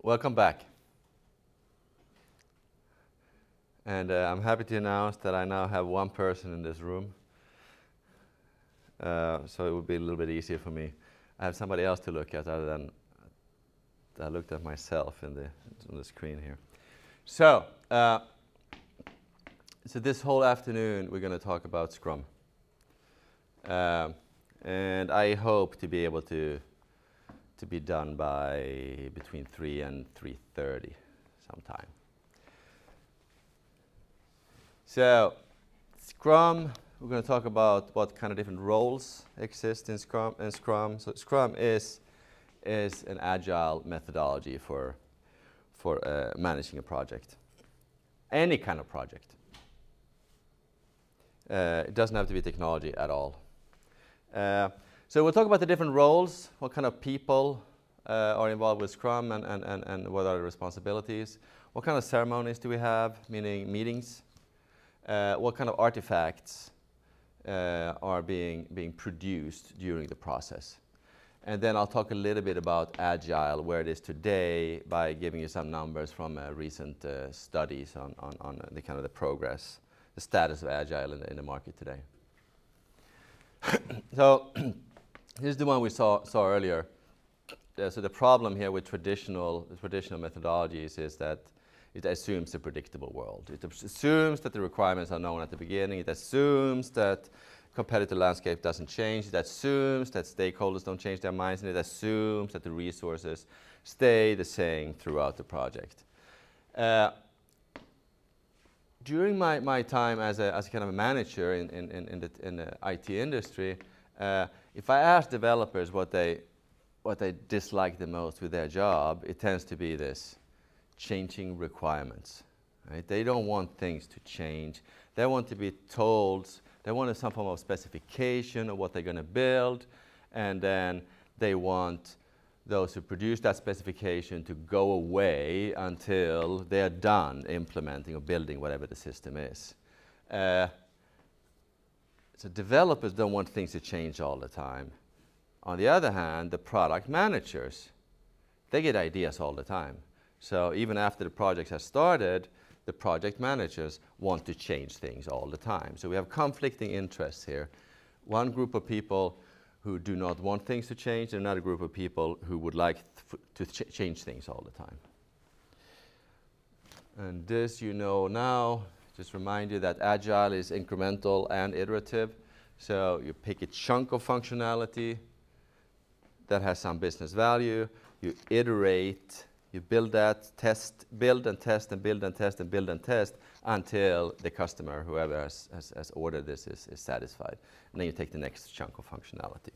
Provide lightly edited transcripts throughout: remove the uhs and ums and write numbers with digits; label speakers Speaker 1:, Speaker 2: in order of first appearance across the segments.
Speaker 1: Welcome back. And I'm happy to announce that I now have one person in this room. So it would be a little bit easier for me. I have somebody else to look at other than I looked at myself on the screen here. So, so this whole afternoon we're going to talk about Scrum. And I hope to be able to be done by between 3 and 3:30 sometime. So, Scrum, we're going to talk about what kind of different roles exist in Scrum. So Scrum is an agile methodology for managing a project. Any kind of project. It doesn't have to be technology at all. So we'll talk about the different roles, what kind of people are involved with Scrum and what are the responsibilities. What kind of ceremonies do we have, meaning meetings? What kind of artifacts are being produced during the process. And then I'll talk a little bit about Agile, where it is today, by giving you some numbers from recent studies on the kind of the progress, the status of Agile in the market today. So here's the one we saw earlier. So the problem here with traditional methodologies is that it assumes a predictable world. It assumes that the requirements are known at the beginning. It assumes that competitive landscape doesn't change. It assumes that stakeholders don't change their minds, and it assumes that the resources stay the same throughout the project. During my time as a kind of a manager in the IT industry, if I ask developers what they dislike the most with their job, it tends to be this: changing requirements. Right? They don't want things to change. They want to be told. They want some form of specification of what they're going to build, and then they want those who produce that specification to go away until they're done implementing or building whatever the system is. So developers don't want things to change all the time. On the other hand, the product managers, they get ideas all the time. So even after the project has started, the project managers want to change things all the time. So we have conflicting interests here. One group of people who do not want things to change, and another group of people who would like to change things all the time. And this you know now. Just remind you that Agile is incremental and iterative. So you pick a chunk of functionality that has some business value. You iterate. You build that, test, build and test, and build and test, and build and test until the customer, whoever has ordered this, is satisfied. And then you take the next chunk of functionality.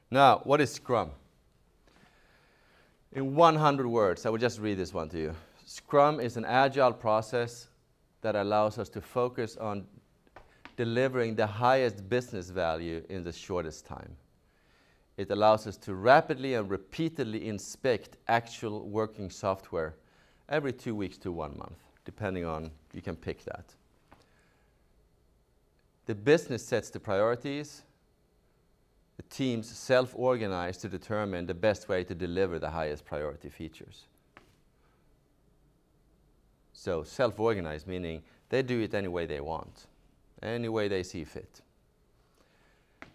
Speaker 1: Now, what is Scrum? In 100 words, I will just read this one to you. Scrum is an agile process that allows us to focus on delivering the highest business value in the shortest time. It allows us to rapidly and repeatedly inspect actual working software every 2 weeks to 1 month, depending on, you can pick that. The business sets the priorities. The teams self-organize to determine the best way to deliver the highest priority features. So self-organized, meaning they do it any way they want, any way they see fit.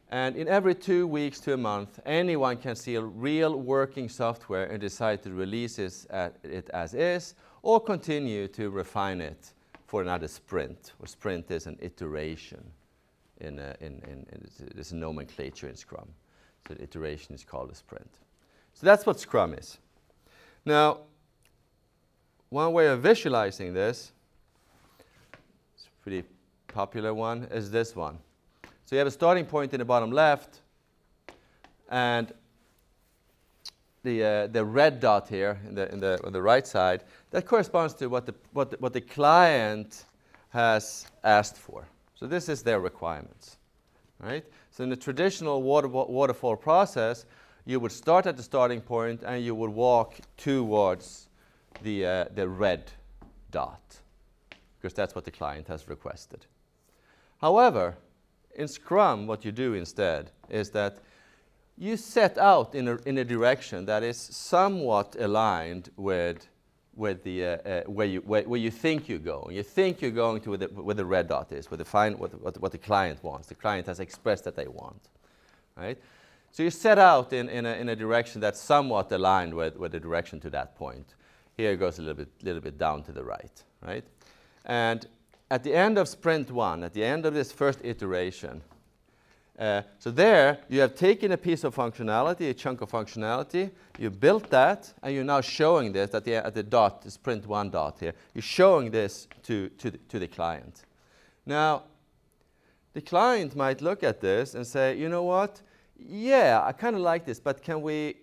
Speaker 1: And in every 2 weeks to a month, anyone can see a real working software and decide to release it as is, or continue to refine it for another sprint. Or sprint is an iteration there's a nomenclature in Scrum. So the iteration is called a sprint. So that's what Scrum is. Now, one way of visualizing this, it's a pretty popular one, is this one. So you have a starting point in the bottom left, and the red dot here on the right side, that corresponds to what the client has asked for. So this is their requirements, right? So in the traditional waterfall process, you would start at the starting point and you would walk towards the red dot, because that's what the client has requested. However, in Scrum, what you do instead is that you set out in a direction that is somewhat aligned with the where you think you're going. You think you're going to where the red dot is, what the client wants. The client has expressed that they want, right? So you set out in a direction that's somewhat aligned with the direction to that point. Here it goes a little bit down to the right? And at the end of sprint 1, at the end of this first iteration, so there you have taken a piece of functionality, a chunk of functionality, you built that, and you're now showing this at the dot, the sprint 1 dot here. You're showing this to the client. Now, the client might look at this and say, you know what? Yeah, I kind of like this, but can we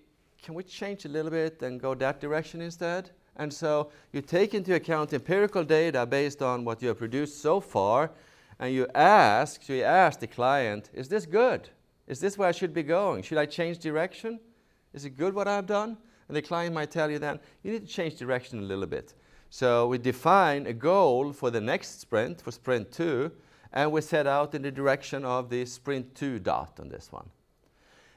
Speaker 1: change a little bit and go that direction instead? And so you take into account empirical data based on what you have produced so far, and you ask the client, is this good? Is this where I should be going? Should I change direction? Is it good what I've done? And the client might tell you then, you need to change direction a little bit. So we define a goal for the next sprint, for sprint 2, and we set out in the direction of the sprint 2 dot on this one.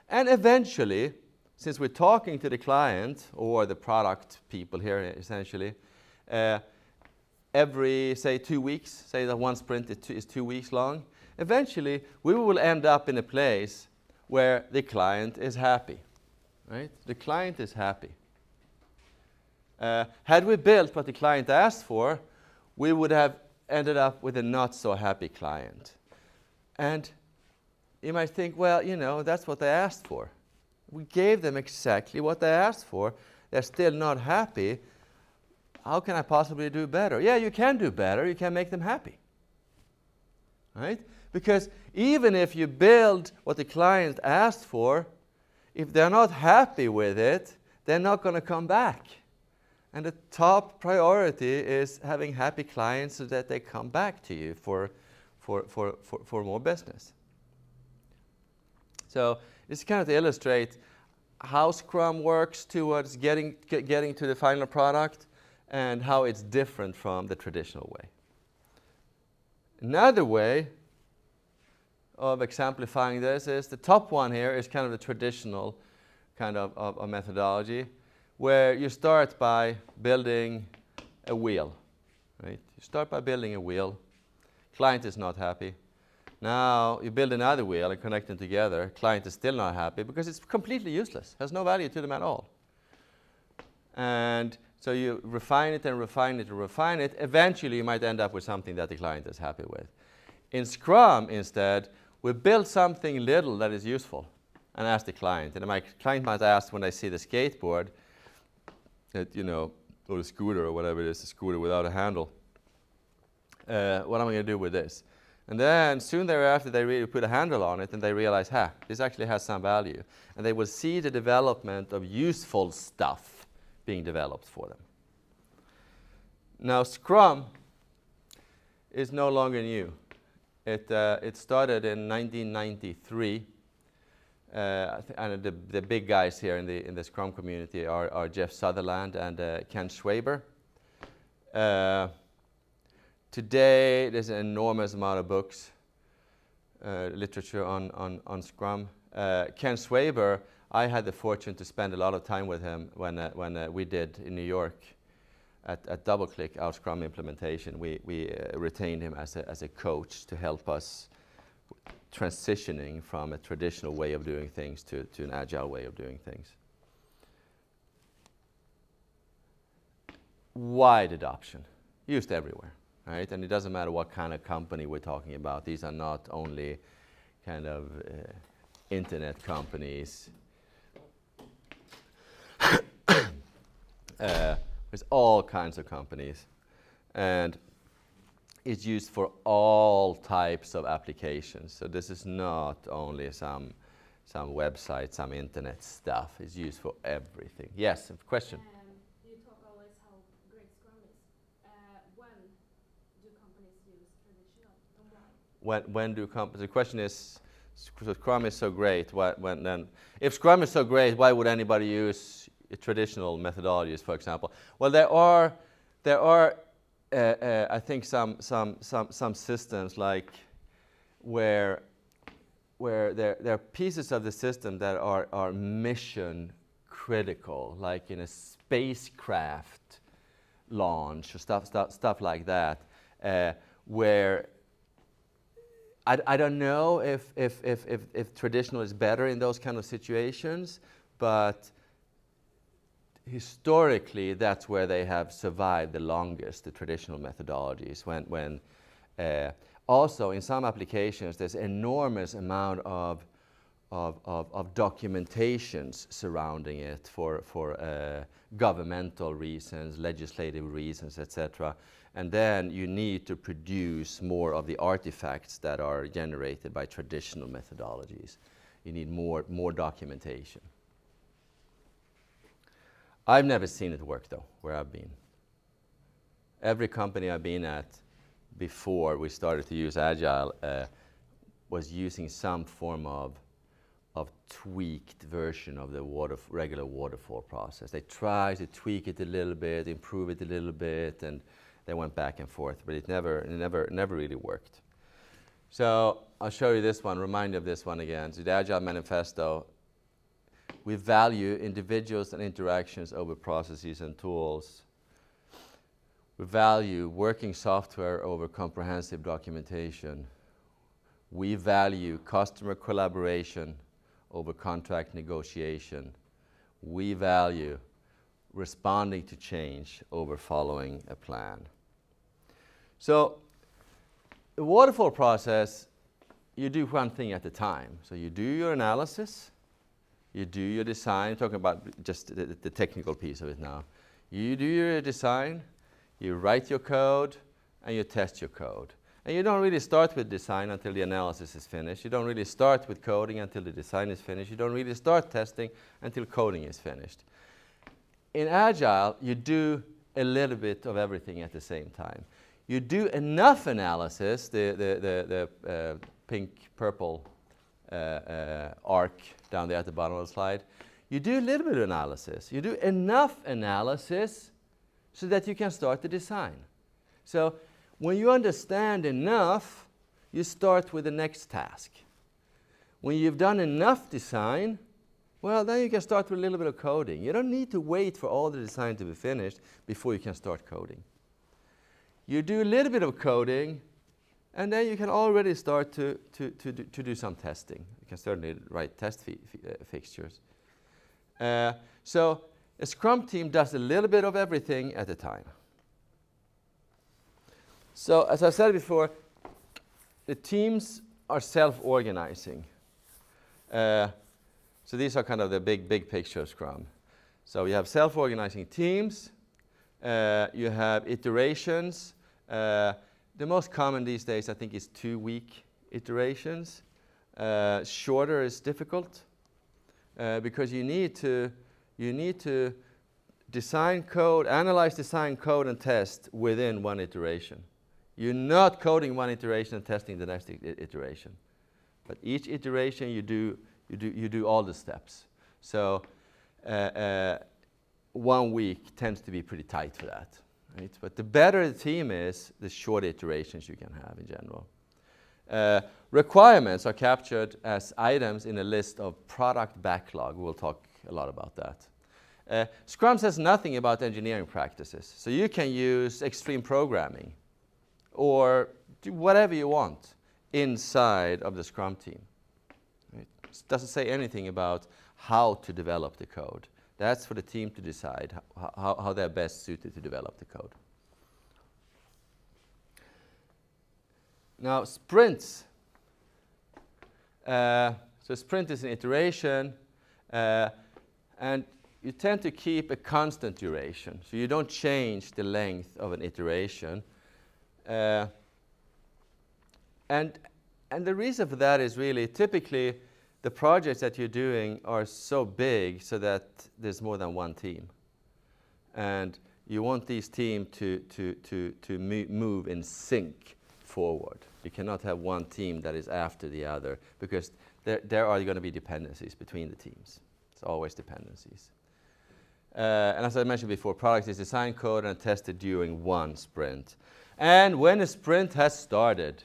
Speaker 1: And eventually, since we're talking to the client, or the product people here essentially, every, say, 2 weeks, say that one sprint is 2 weeks long, eventually we will end up in a place where the client is happy, right? The client is happy. Had we built what the client asked for, we would have ended up with a not so happy client. And you might think, well, you know, that's what they asked for. We gave them exactly what they asked for. They're still not happy. How can I possibly do better? Yeah, you can do better. You can make them happy, right? Because even if you build what the client asked for, if they're not happy with it, they're not going to come back. And the top priority is having happy clients so that they come back to you for more business. So this is kind of to illustrate how Scrum works towards getting to the final product, and how it's different from the traditional way. Another way of exemplifying this is the top one here is kind of the traditional kind of methodology, where you start by building a wheel, right? You start by building a wheel. Client is not happy. Now you build another wheel and connect them together. Client is still not happy because it's completely useless, has no value to them at all. And so you refine it and refine it and refine it. Eventually, you might end up with something that the client is happy with. In Scrum, instead, we build something little that is useful and ask the client. And my client might ask when they see the skateboard, that, you know, or the scooter or whatever it is, the scooter without a handle, what am I going to do with this? And then soon thereafter, they really put a handle on it and they realize, this actually has some value. And they will see the development of useful stuff being developed for them. Now, Scrum is no longer new. It started in 1993, and the big guys here in the Scrum community are Jeff Sutherland and Ken Schwaber. Today, there's an enormous amount of books, literature on Scrum. Ken Schwaber, I had the fortune to spend a lot of time with him when we did in New York at DoubleClick our Scrum implementation. We retained him as a coach to help us transitioning from a traditional way of doing things to an agile way of doing things. Wide adoption, used everywhere, right? And it doesn't matter what kind of company we're talking about. These are not only kind of internet companies. There's all kinds of companies, and it's used for all types of applications. So this is not only some website, some internet stuff. It's used for everything. Yes, question.
Speaker 2: You talk always how great Scrum is. When do companies use traditional, and why?
Speaker 1: When do companies? The question is, so Scrum is so great. If Scrum is so great, why would anybody use traditional methodologies, for example? Well, there are I think some systems like where where there are pieces of the system that are mission critical, like in a spacecraft launch or stuff like that, where I don't know if traditional is better in those kind of situations, but historically that's where they have survived the longest, the traditional methodologies. When also in some applications there's enormous amount of documentations surrounding it for governmental reasons, legislative reasons, etc. And then you need to produce more of the artifacts that are generated by traditional methodologies. You need more documentation. I've never seen it work though, where I've been. Every company I've been at before we started to use Agile was using some form of tweaked version of the regular waterfall process. They tried to tweak it a little bit, improve it a little bit, and they went back and forth, but it never really worked. So I'll show you this one, remind you of this one again. So the Agile Manifesto, we value individuals and interactions over processes and tools. We value working software over comprehensive documentation. We value customer collaboration over contract negotiation. We value responding to change over following a plan. So the waterfall process, you do one thing at a time. So you do your analysis, you do your design, I'm talking about just the technical piece of it now. You do your design, you write your code, and you test your code. And you don't really start with design until the analysis is finished. You don't really start with coding until the design is finished. You don't really start testing until coding is finished. In Agile, you do a little bit of everything at the same time. You do enough analysis, the pink-purple arc down there at the bottom of the slide. You do a little bit of analysis. You do enough analysis so that you can start the design. So when you understand enough, you start with the next task. When you've done enough design, well, then you can start with a little bit of coding. You don't need to wait for all the design to be finished before you can start coding. You do a little bit of coding, and then you can already start to do some testing. You can certainly write test fixtures. So a Scrum team does a little bit of everything at a time. So as I said before, the teams are self-organizing. So these are kind of the big picture of Scrum. So you have self-organizing teams. You have iterations. The most common these days, I think, is 2-week iterations. Shorter is difficult because you need to design code, analyze design code, and test within one iteration. You're not coding one iteration and testing the next iteration, but each iteration you do all the steps. So 1 week tends to be pretty tight for that. Right? But the better the team is, the shorter iterations you can have in general. Requirements are captured as items in a list of product backlog. We'll talk a lot about that. Scrum says nothing about engineering practices. So you can use extreme programming or do whatever you want inside of the Scrum team. Right? It doesn't say anything about how to develop the code. That's for the team to decide how they're best suited to develop the code. Now, sprints. So sprint is an iteration, and you tend to keep a constant duration. So you don't change the length of an iteration. And the reason for that is really typically the projects that you're doing are so big so that there's more than one team. And you want these teams to move in sync forward. You cannot have one team that is after the other because there are going to be dependencies between the teams. It's always dependencies. And as I mentioned before, product is designed, coded, and tested during one sprint. And when a sprint has started,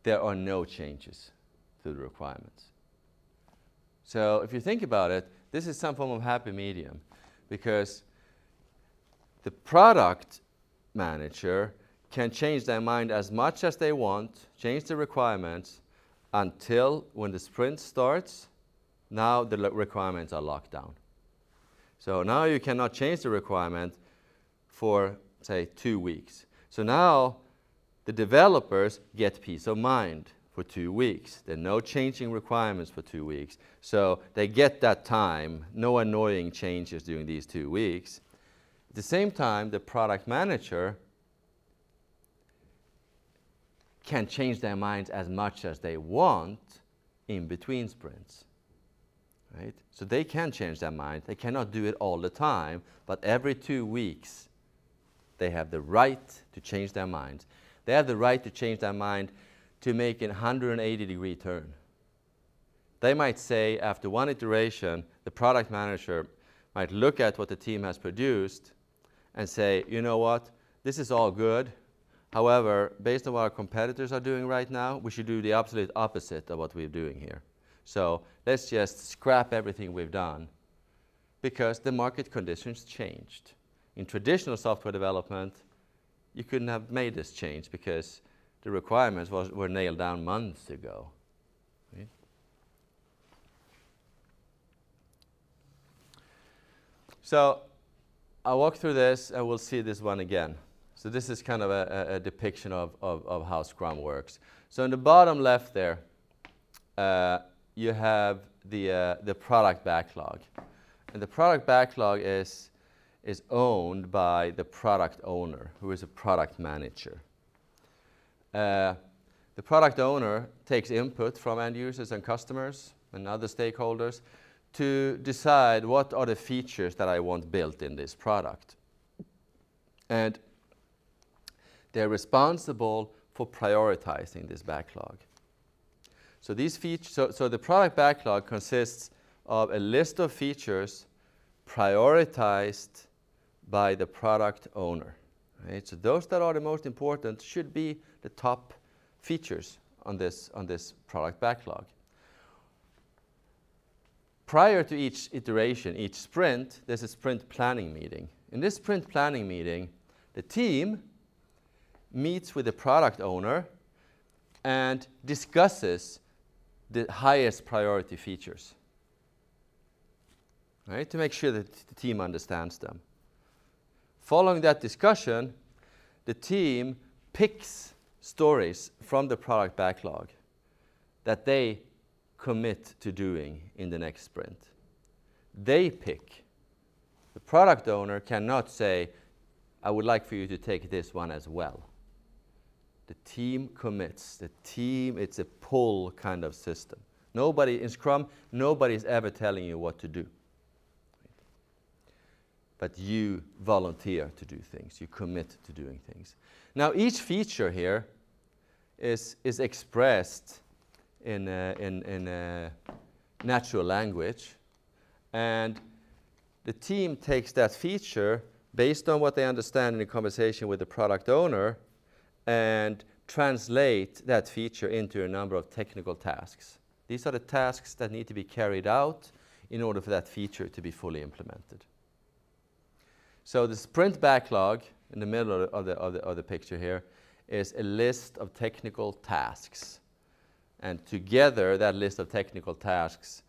Speaker 1: there are no changes to the requirements. So if you think about it, this is some form of happy medium, because the product manager can change their mind as much as they want, change the requirements, until when the sprint starts, now the requirements are locked down. So now you cannot change the requirement for, say, 2 weeks. So now the developers get peace of mind for 2 weeks. There are no changing requirements for 2 weeks. So they get that time, no annoying changes during these 2 weeks. At the same time, the product manager can change their minds as much as they want in between sprints. Right? So they can change their mind. They cannot do it all the time, but every 2 weeks they have the right to change their minds. They have the right to change their mind to make a 180-degree turn. They might say, after one iteration, the product manager might look at what the team has produced and say, you know what, this is all good. However, based on what our competitors are doing right now, we should do the absolute opposite of what we're doing here. So let's just scrap everything we've done, because the market conditions changed. In traditional software development, you couldn't have made this change because the requirements were nailed down months ago. Right? So I'll walk through this and we'll see this one again. So this is kind of a depiction of how Scrum works. So in the bottom left there, you have the product backlog. And the product backlog is owned by the product owner, who is a product manager. The product owner takes input from end users and customers and other stakeholders to decide what are the features that I want built in this product. And they're responsible for prioritizing this backlog. So these features, so the product backlog consists of a list of features prioritized by the product owner. Right? So those that are the most important should be the top features on this product backlog. Prior to each iteration, each sprint, there's a sprint planning meeting. In this sprint planning meeting, the team meets with the product owner and discusses the highest priority features, right, to make sure that the team understands them. Following that discussion, the team picks stories from the product backlog that they commit to doing in the next sprint. They pick. The product owner cannot say, I would like for you to take this one as well. The team commits. The team, it's a pull kind of system. Nobody, in Scrum, nobody is ever telling you what to do. But you volunteer to do things. You commit to doing things. Now, each feature here is expressed in natural language. And the team takes that feature based on what they understand in the conversation with the product owner and translate that feature into a number of technical tasks. These are the tasks that need to be carried out in order for that feature to be fully implemented. So the sprint backlog in the middle of the picture here is a list of technical tasks. And together, that list of technical tasks,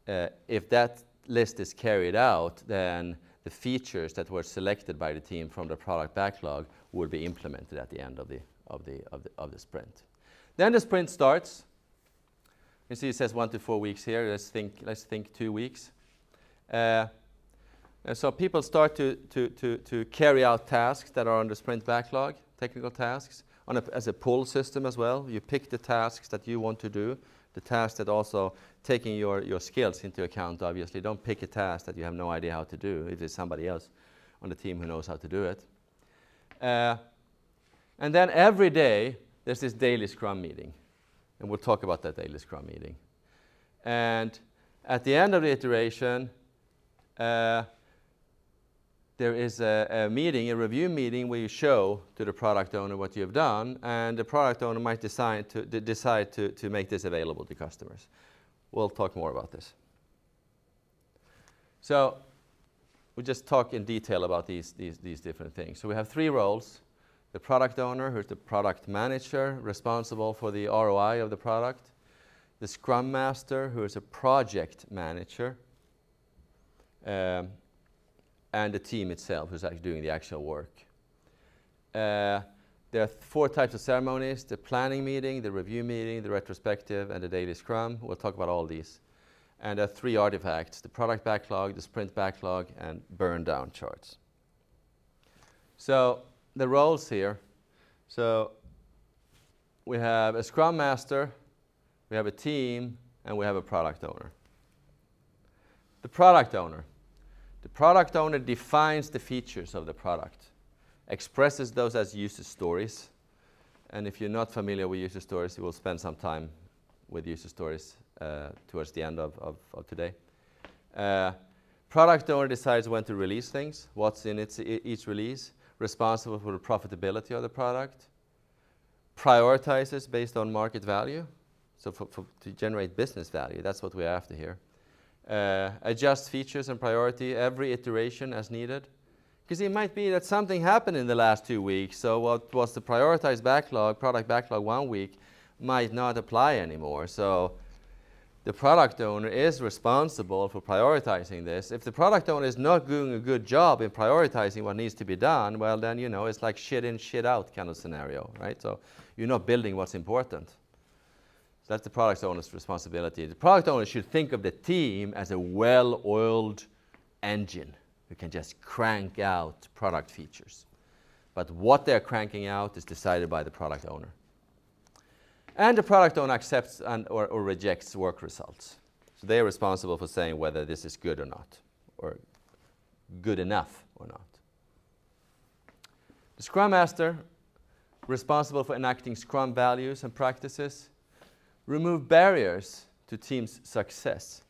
Speaker 1: if that list is carried out, then the features that were selected by the team from the product backlog will be implemented at the end of the sprint. Then the sprint starts. You see it says 1 to 4 weeks here. Let's think 2 weeks. And so people start to carry out tasks that are on the sprint backlog, technical tasks, as a pull system as well. You pick the tasks that you want to do, the tasks that also taking your skills into account, obviously. Don't pick a task that you have no idea how to do if there's somebody else on the team who knows how to do it. And then every day, there's this daily Scrum meeting. And we'll talk about that daily Scrum meeting. And at the end of the iteration, the there is a meeting, a review meeting, where you show to the product owner what you have done, and the product owner might decide to make this available to customers. We'll talk more about this. So we'll just talk in detail about these different things. So we have 3 roles. The product owner, who's the product manager, responsible for the ROI of the product. The Scrum Master, who is a project manager. And the team itself, who's actually doing the actual work. There are 4 types of ceremonies: the planning meeting, the review meeting, the retrospective, and the daily Scrum. We'll talk about all these. And there are 3 artifacts: the product backlog, the sprint backlog, and burndown charts. So the roles here. So we have a Scrum Master, we have a team, and we have a product owner. The product owner. The product owner defines the features of the product, expresses those as user stories. And if you're not familiar with user stories, you will spend some time with user stories towards the end of today. Product owner decides when to release things, what's in each release, responsible for the profitability of the product, prioritizes based on market value, so to generate business value. That's what we're after here. Adjust features and priority every iteration as needed. Because it might be that something happened in the last 2 weeks, so what was the prioritized backlog, product backlog 1 week, might not apply anymore. So the product owner is responsible for prioritizing this. If the product owner is not doing a good job in prioritizing what needs to be done, well then, you know, it's like shit in, shit out kind of scenario, right? So you're not building what's important. So that's the product owner's responsibility. The product owner should think of the team as a well-oiled engine who can just crank out product features. But what they're cranking out is decided by the product owner. And the product owner accepts or rejects work results. So they are responsible for saying whether this is good or not, or good enough or not. The Scrum Master, responsible for enacting Scrum values and practices, remove barriers to team's success.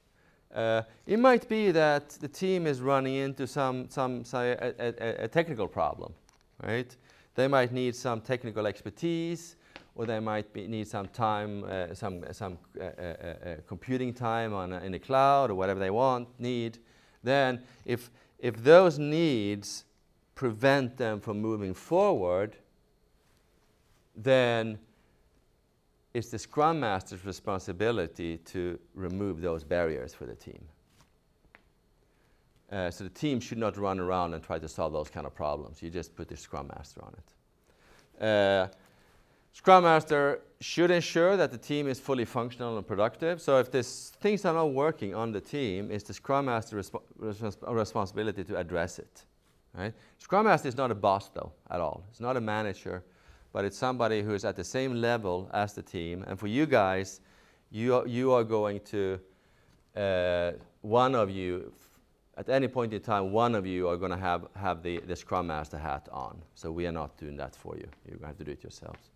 Speaker 1: It might be that the team is running into a technical problem, right? They might need some technical expertise, or they might need some time, computing time in the cloud, or whatever they need. Then, if those needs prevent them from moving forward, then it's the Scrum Master's responsibility to remove those barriers for the team. So the team should not run around and try to solve those kind of problems. You just put the Scrum Master on it. Scrum Master should ensure that the team is fully functional and productive. So if things are not working on the team, it's the Scrum Master's responsibility to address it. Right? Scrum Master is not a boss, though, at all. It's not a manager, but it's somebody who is at the same level as the team. And for you guys, you are going to, one of you, at any point in time, one of you are going to have the Scrum Master hat on. So we are not doing that for you. You're going to have to do it yourselves.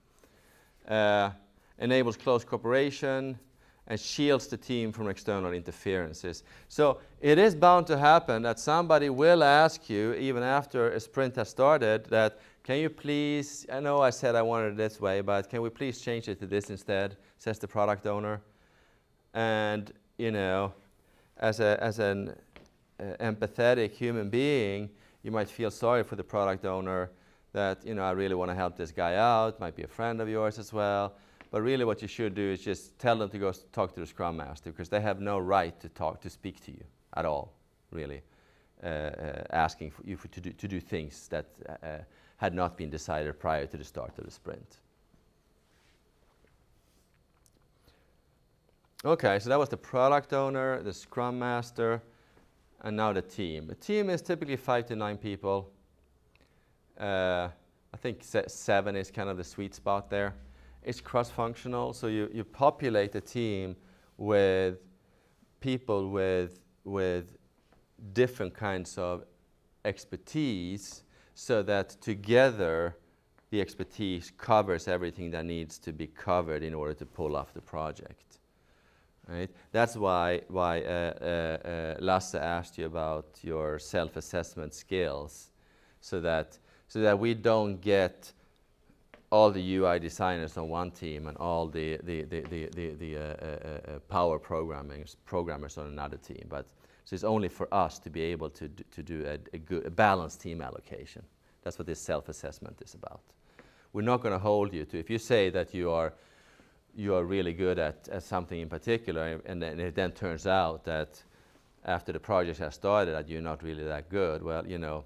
Speaker 1: Enables close cooperation and shields the team from external interferences. So it is bound to happen that somebody will ask you, even after a sprint has started, that can you please, I know I said I wanted it this way, but can we please change it to this instead, says the product owner. And, you know, as an empathetic human being, you might feel sorry for the product owner that, you know, I really want to help this guy out, might be a friend of yours as well. But really what you should do is just tell them to go talk to the Scrum Master, because they have no right to speak to you at all, really, asking for you to do things that had not been decided prior to the start of the sprint. Okay, so that was the product owner, the Scrum Master, and now the team. The team is typically 5 to 9 people. I think 7 is kind of the sweet spot there. It's cross-functional, so you populate the team with people with different kinds of expertise, so that together the expertise covers everything that needs to be covered in order to pull off the project. right? That's why Lasse asked you about your self-assessment skills, so that we don't get all the UI designers on one team and all the power programmers on another team. But so it's only for us to be able to do a balanced team allocation. That's what this self-assessment is about. We're not going to hold you to, if you say that you are really good at something in particular, and then it then turns out that after the project has started that you're not really that good, well, you know,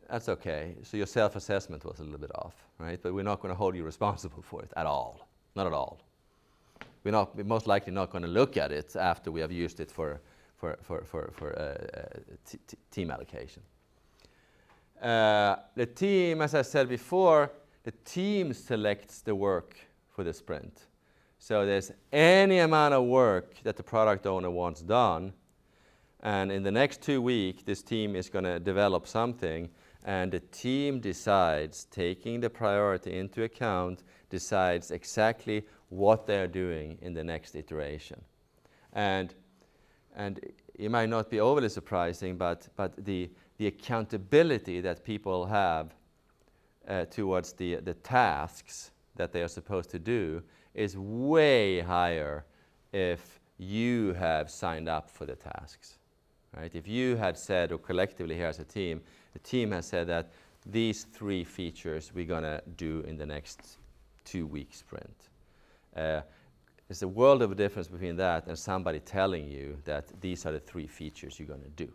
Speaker 1: that's okay. So your self-assessment was a little bit off, right? But we're not going to hold you responsible for it at all. Not at all. We're most likely not going to look at it after we have used it for team allocation. The team, as I said before, the team selects the work for the sprint. So there's any amount of work that the product owner wants done, and in the next 2 weeks, this team is going to develop something, and the team decides, taking the priority into account, decides exactly what they're doing in the next iteration. And it might not be overly surprising, but the accountability that people have towards the tasks that they are supposed to do is way higher if you have signed up for the tasks, right? If you had said, or collectively here as a team, the team has said that these 3 features we're going to do in the next 2-week sprint. There's a world of a difference between that and somebody telling you that these are the 3 features you're going to do.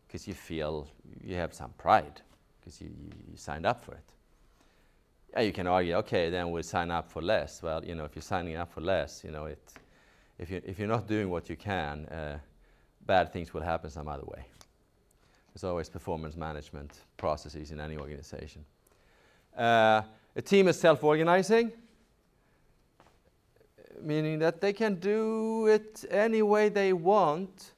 Speaker 1: Because you feel you have some pride, because you signed up for it. Yeah, you can argue, okay, then we'll sign up for less. Well, you know, if you're signing up for less, you know, if you're not doing what you can, bad things will happen some other way. There's always performance management processes in any organization. A team is self-organizing, meaning that they can do it any way they want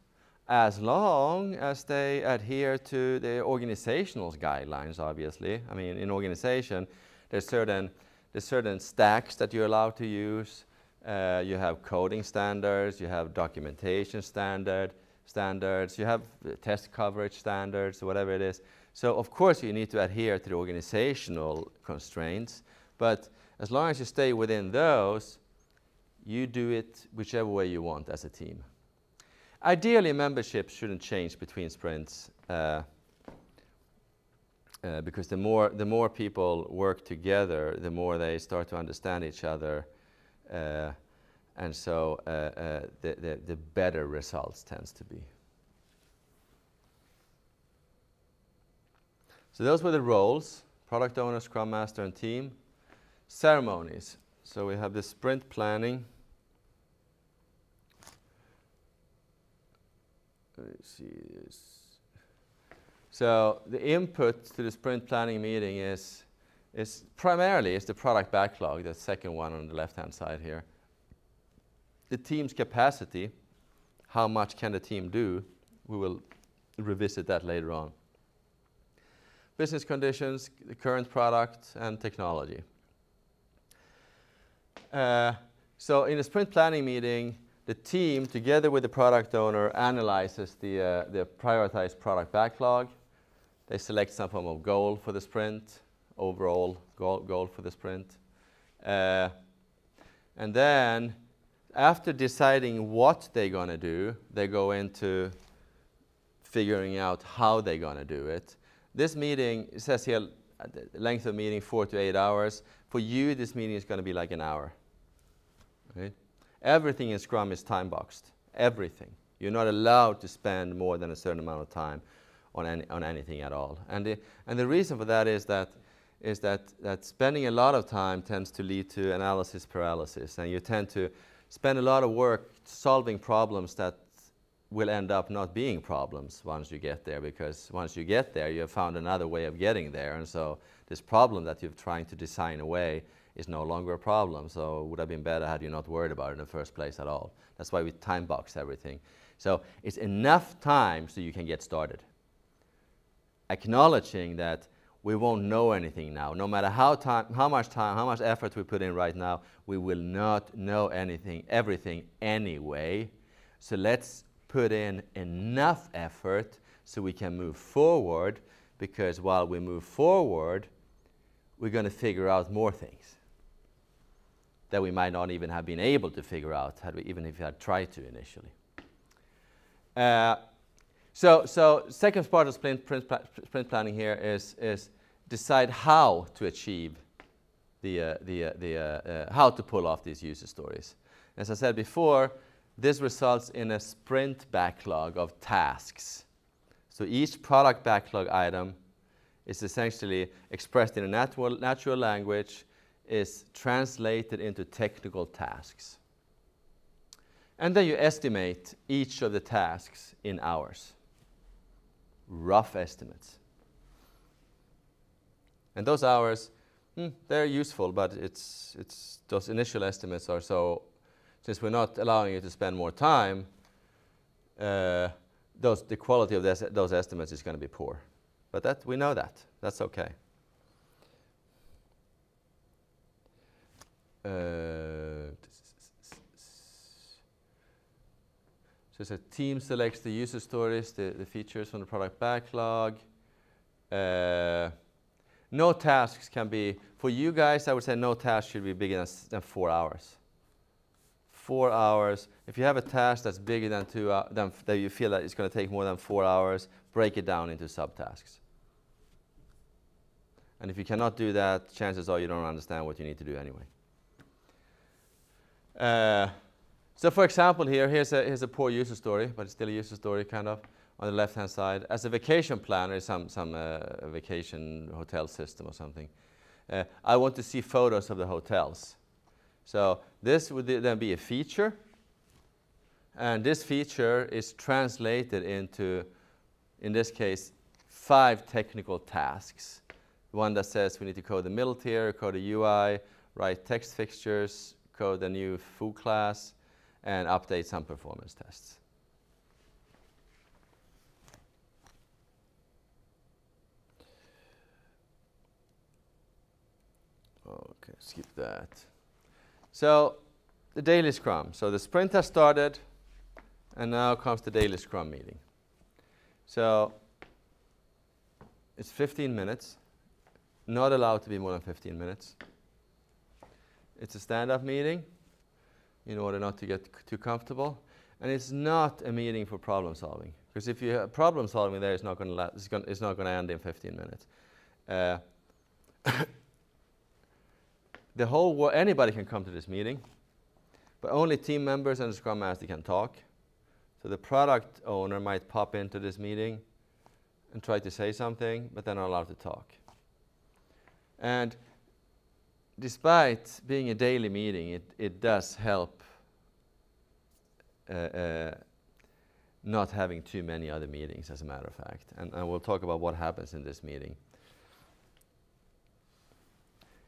Speaker 1: as long as they adhere to the organizational guidelines, obviously. I mean, in organization, there's certain stacks that you're allowed to use. You have coding standards, you have documentation standards, you have test coverage standards, whatever it is. So of course you need to adhere to the organizational constraints, but as long as you stay within those, you do it whichever way you want as a team. Ideally, membership shouldn't change between sprints, because the more people work together, the more they start to understand each other, and so the better results tends to be. So those were the roles: product owner, Scrum Master, and team. Ceremonies. So we have the sprint planning. Let's see this. So the input to the sprint planning meeting is primarily the product backlog, the second one on the left-hand side here. The team's capacity, how much can the team do? We will revisit that later on. Business conditions, the current product, and technology. So in the sprint planning meeting, the team, together with the product owner, analyzes the prioritized product backlog. They select some form of goal for the sprint, overall goal for the sprint. And then, after deciding what they're going to do, they go into figuring out how they're going to do it. This meeting, it says here, the length of meeting 4 to 8 hours. For you, this meeting is going to be like an hour. Right? Everything in Scrum is time boxed. Everything. You're not allowed to spend more than a certain amount of time on anything at all. And the reason for that is that spending a lot of time tends to lead to analysis paralysis, and you tend to spend a lot of work solving problems that will end up not being problems once you get there, because once you get there, you have found another way of getting there, and so this problem that you're trying to design away is no longer a problem. So it would have been better had you not worried about it in the first place at all. That's why we time box everything. So it's enough time so you can get started. Acknowledging that we won't know anything now. No matter how much effort we put in right now, we will not know everything anyway. So let's put in enough effort so we can move forward, because while we move forward, we're going to figure out more things that we might not even have been able to figure out even if we had tried to initially. So second part of sprint planning here is decide how to achieve how to pull off these user stories. As I said before, this results in a sprint backlog of tasks. So each product backlog item is essentially expressed in a natural language, is translated into technical tasks. And then you estimate each of the tasks in hours. Rough estimates. And those hours, they're useful, but it's those initial estimates are so, since we're not allowing you to spend more time, the quality of those estimates is going to be poor. But we know that. That's okay. So a team selects the user stories, the features from the product backlog. No tasks can be, for you guys, I would say no task should be bigger than 4 hours. 4 hours. If you have a task that's bigger than that you feel that it's going to take more than 4 hours, break it down into subtasks. And if you cannot do that, chances are you don't understand what you need to do anyway. So for example here's a poor user story, but it's still a user story kind of, on the left-hand side. As a vacation planner, some vacation hotel system or something, I want to see photos of the hotels. So this would then be a feature, and this feature is translated into, in this case, 5 technical tasks. One that says we need to code the middle tier, code the UI, write text fixtures, code the new foo class, and update some performance tests. Okay, skip that. So the daily Scrum. So the sprint has started, and now comes the daily Scrum meeting. So it's 15 minutes, not allowed to be more than 15 minutes. It's a stand-up meeting in order not to get too comfortable. And it's not a meeting for problem solving, because if you have problem solving there, it's not going to end in 15 minutes. Anybody can come to this meeting, but only team members and the Scrum Master can talk. So the product owner might pop into this meeting and try to say something, but they're not allowed to talk. And despite being a daily meeting, it does help not having too many other meetings, as a matter of fact. And we'll talk about what happens in this meeting.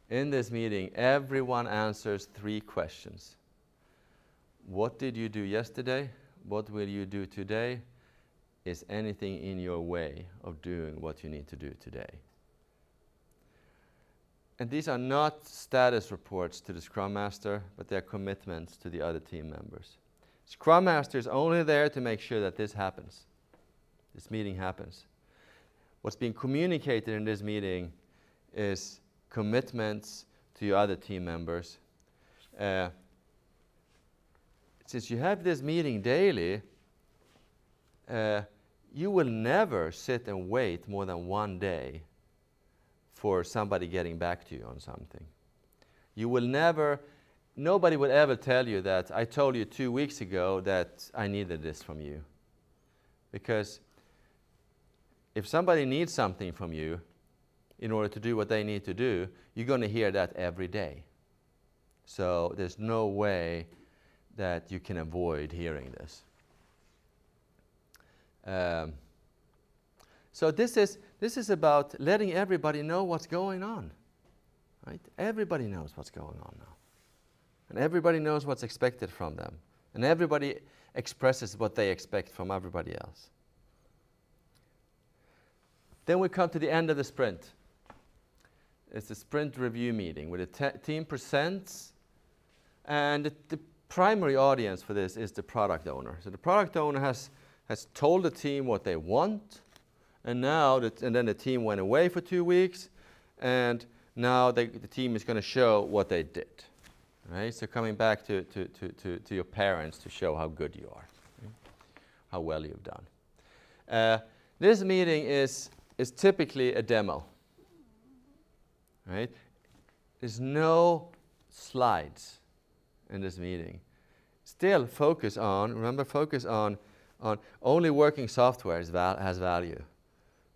Speaker 1: In this meeting, everyone answers 3 questions. What did you do yesterday? What will you do today? Is anything in your way of doing what you need to do today? And these are not status reports to the Scrum Master, but they're commitments to the other team members. Scrum Master is only there to make sure that this happens. This meeting happens. What's being communicated in this meeting is commitments to your other team members. Since you have this meeting daily, you will never sit and wait more than 1 day for somebody getting back to you on something. You will never, nobody will ever tell you that I told you 2 weeks ago that I needed this from you. Because if somebody needs something from you in order to do what they need to do, you're going to hear that every day. So there's no way that you can avoid hearing this. So this is about letting everybody know what's going on, right? Everybody knows what's going on now. And everybody knows what's expected from them. And everybody expresses what they expect from everybody else. Then we come to the end of the sprint. it's a sprint review meeting where the team presents, and the primary audience for this is the product owner. So the product owner has told the team what they want, and now and then the team went away for 2 weeks, and now the team is going to show what they did. Right? So coming back to your parents to show how good you are, right? How well you've done. This meeting is typically a demo. Right? There's no slides in this meeting. Still focus on only working software has value.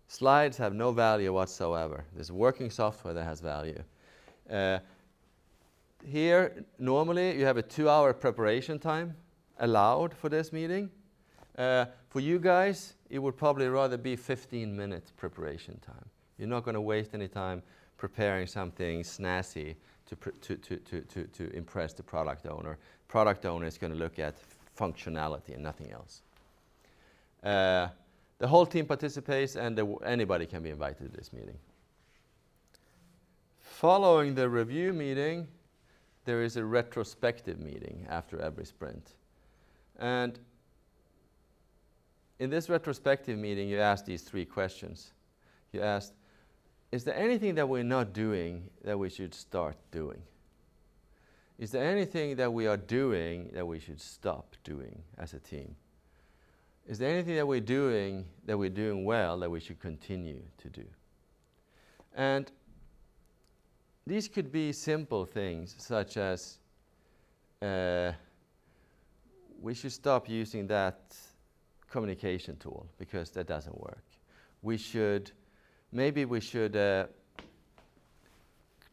Speaker 1: Slides have no value whatsoever. There's working software that has value. Here, normally, you have a 2-hour preparation time allowed for this meeting. For you guys, it would probably rather be 15-minute preparation time. You're not going to waste any time preparing something snazzy to impress the product owner. Product owner is going to look at functionality and nothing else. The whole team participates, and anybody can be invited to this meeting. Following the review meeting, there is a retrospective meeting after every sprint. And in this retrospective meeting, you ask these 3 questions. You ask, is there anything that we're not doing that we should start doing? Is there anything that we are doing that we should stop doing as a team? Is there anything that we're doing well that we should continue to do? And these could be simple things such as we should stop using that communication tool because that doesn't work. Maybe we should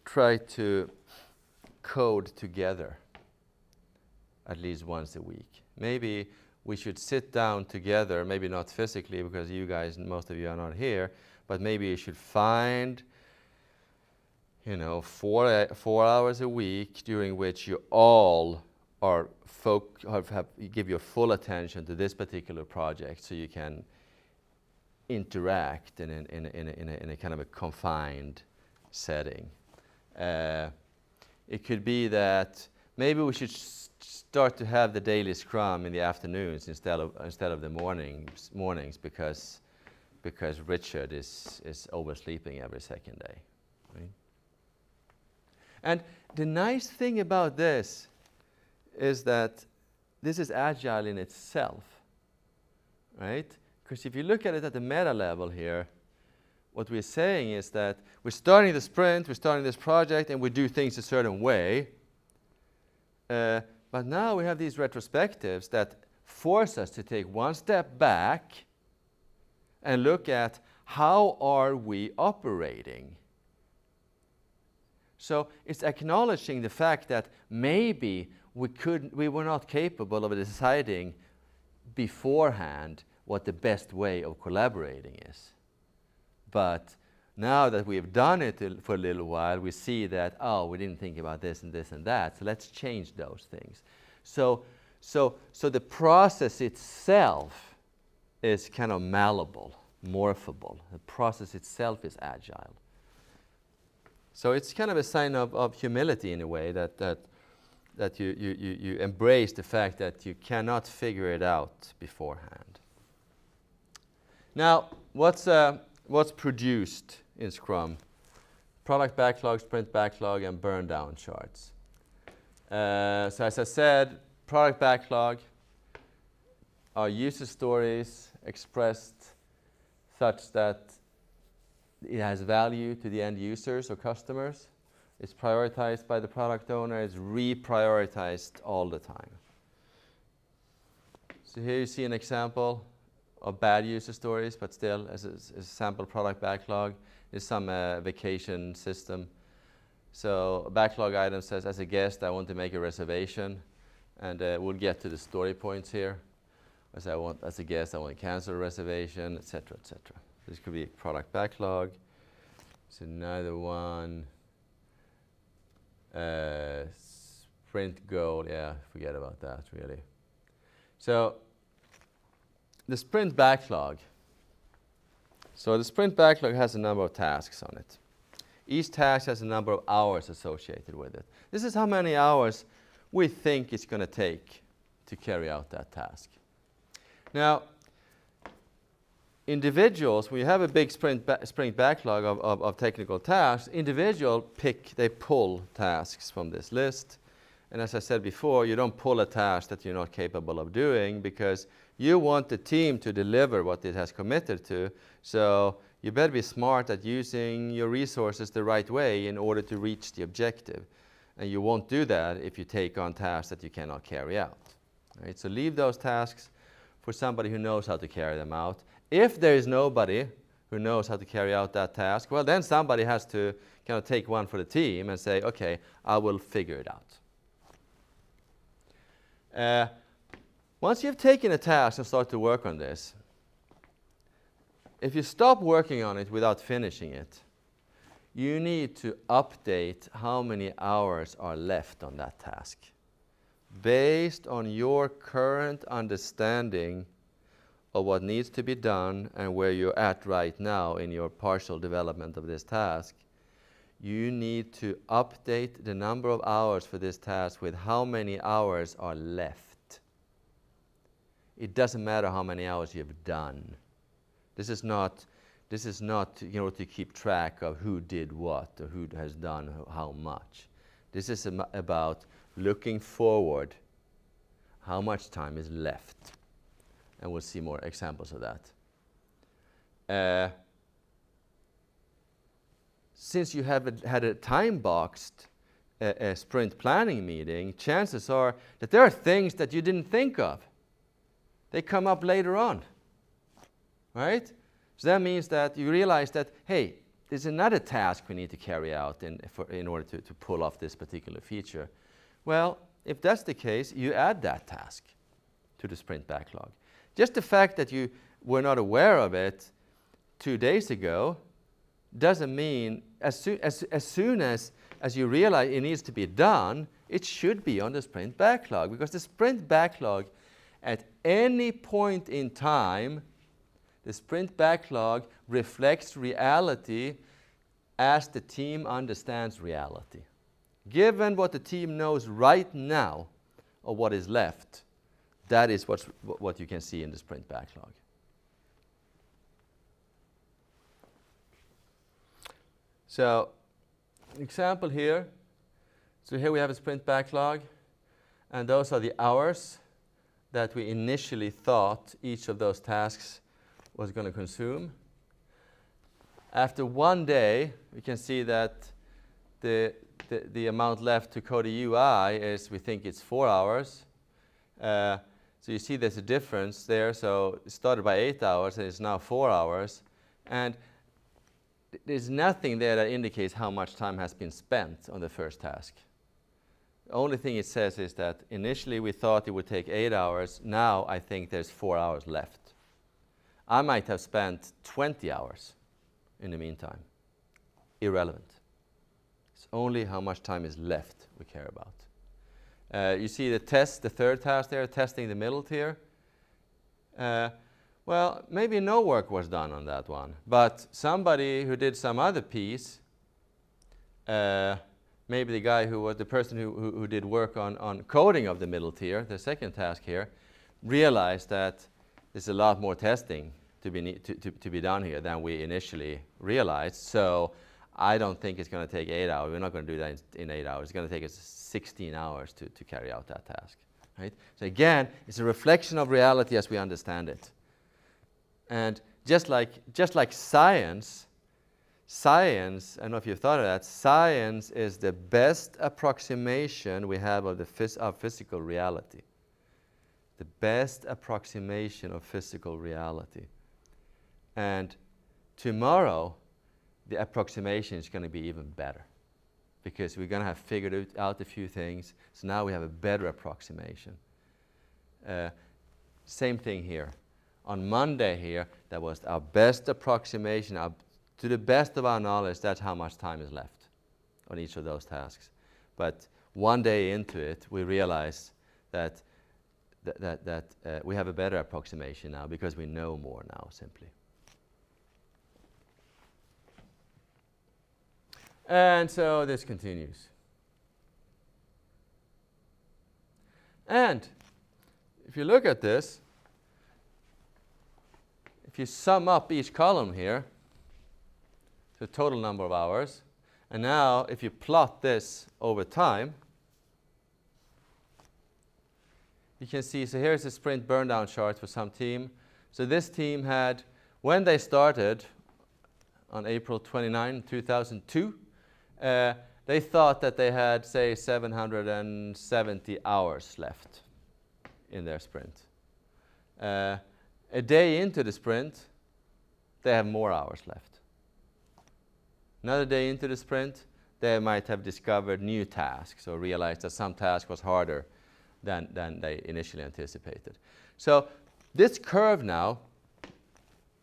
Speaker 1: try to code together at least once a week. Maybe we should sit down together, maybe not physically because you guys, most of you are not here, but maybe you should find 4 hours a week during which you all are give your full attention to this particular project so you can interact in a kind of a confined setting. It could be that maybe we should start to have the daily Scrum in the afternoons instead of the mornings because Richard is oversleeping every second day. Right? And the nice thing about this is that this is Agile in itself, right? Because if you look at it at the meta level here, what we're saying is that we're starting the sprint, we're starting this project, and we do things a certain way. But now we have these retrospectives that force us to take one step back and look at how are we operating. So it's acknowledging the fact that maybe we were not capable of deciding beforehand what the best way of collaborating is. But now that we have done it for a little while, we see that, oh, we didn't think about this and this and that, so let's change those things. So the process itself is kind of malleable, morphable. The process itself is agile. So it's kind of a sign of humility in a way that you embrace the fact that you cannot figure it out beforehand. Now, what's produced in Scrum? Product backlog, sprint backlog, and burndown charts. So as I said, product backlog are user stories expressed such that it has value to the end users or customers. It's prioritized by the product owner. It's reprioritized all the time. So here you see an example of bad user stories, but still as a sample product backlog. There's some vacation system. So a backlog item says, as a guest, I want to make a reservation. And we'll get to the story points here. As a guest, I want to cancel a reservation, etc., etc. This could be a product backlog. It's another one. Sprint goal, yeah, forget about that, really. So the sprint backlog. So the sprint backlog has a number of tasks on it. Each task has a number of hours associated with it. This is how many hours we think it's going to take to carry out that task. Now, individuals, we have a big sprint backlog of technical tasks. Individuals they pull tasks from this list. And as I said before, you don't pull a task that you're not capable of doing, because you want the team to deliver what it has committed to. So you better be smart at using your resources the right way in order to reach the objective. And you won't do that if you take on tasks that you cannot carry out. Right? So leave those tasks for somebody who knows how to carry them out. If there is nobody who knows how to carry out that task, well, then somebody has to kind of take one for the team and say, okay, I will figure it out. Once you've taken a task and start to work on this, if you stop working on it without finishing it, you need to update how many hours are left on that task. Based on your current understanding of what needs to be done and where you're at right now in your partial development of this task, you need to update the number of hours for this task with how many hours are left. It doesn't matter how many hours you've done. This is not to keep track of who did what or who has done how much. This is about looking forward, how much time is left. And we'll see more examples of that. Since you have had a time-boxed sprint planning meeting, chances are that there are things that you didn't think of. They come up later on, right? So that means that you realize that, hey, there's another task we need to carry out in order to pull off this particular feature. Well, if that's the case, you add that task to the sprint backlog. Just the fact that you were not aware of it 2 days ago doesn't mean as soon as you realize it needs to be done, it should be on the sprint backlog, because the sprint backlog, at any point in time, the sprint backlog reflects reality as the team understands reality. Given what the team knows right now of what is left, that is what you can see in the sprint backlog. So, example here. So here we have a sprint backlog, and those are the hours that we initially thought each of those tasks was going to consume. After 1 day, we can see that the amount left to code a UI is, we think it's 4 hours. So you see there's a difference there. So it started by 8 hours and it's now 4 hours. And there's nothing there that indicates how much time has been spent on the first task. The only thing it says is that initially we thought it would take 8 hours. Now I think there's 4 hours left. I might have spent 20 hours in the meantime. Irrelevant. It's only how much time is left we care about. You see the third task there, testing the middle tier. Well, maybe no work was done on that one, but somebody who did some other piece, maybe the guy who was the person who did work on coding of the middle tier, the second task here, realized that there's a lot more testing to be done here than we initially realized. So I don't think it's going to take 8 hours. We're not going to do that in 8 hours. It's going to take us 16 hours to carry out that task. Right? So again, it's a reflection of reality as we understand it. And just like science, I don't know if you've thought of that, science is the best approximation we have of physical reality. The best approximation of physical reality. And tomorrow, the approximation is going to be even better, because we're going to have figured out a few things. So now we have a better approximation. Same thing here. On Monday here, that was our best approximation. To the best of our knowledge, that's how much time is left on each of those tasks. But 1 day into it, we realize that we have a better approximation now, because we know more now, simply. And so this continues. And if you look at this, if you sum up each column here, the total number of hours, and now if you plot this over time, you can see, so here's a sprint burndown chart for some team. So this team had, when they started on April 29, 2002, they thought that they had, say, 770 hours left in their sprint. A day into the sprint, they have more hours left. Another day into the sprint, they might have discovered new tasks or realized that some task was harder than they initially anticipated. So this curve now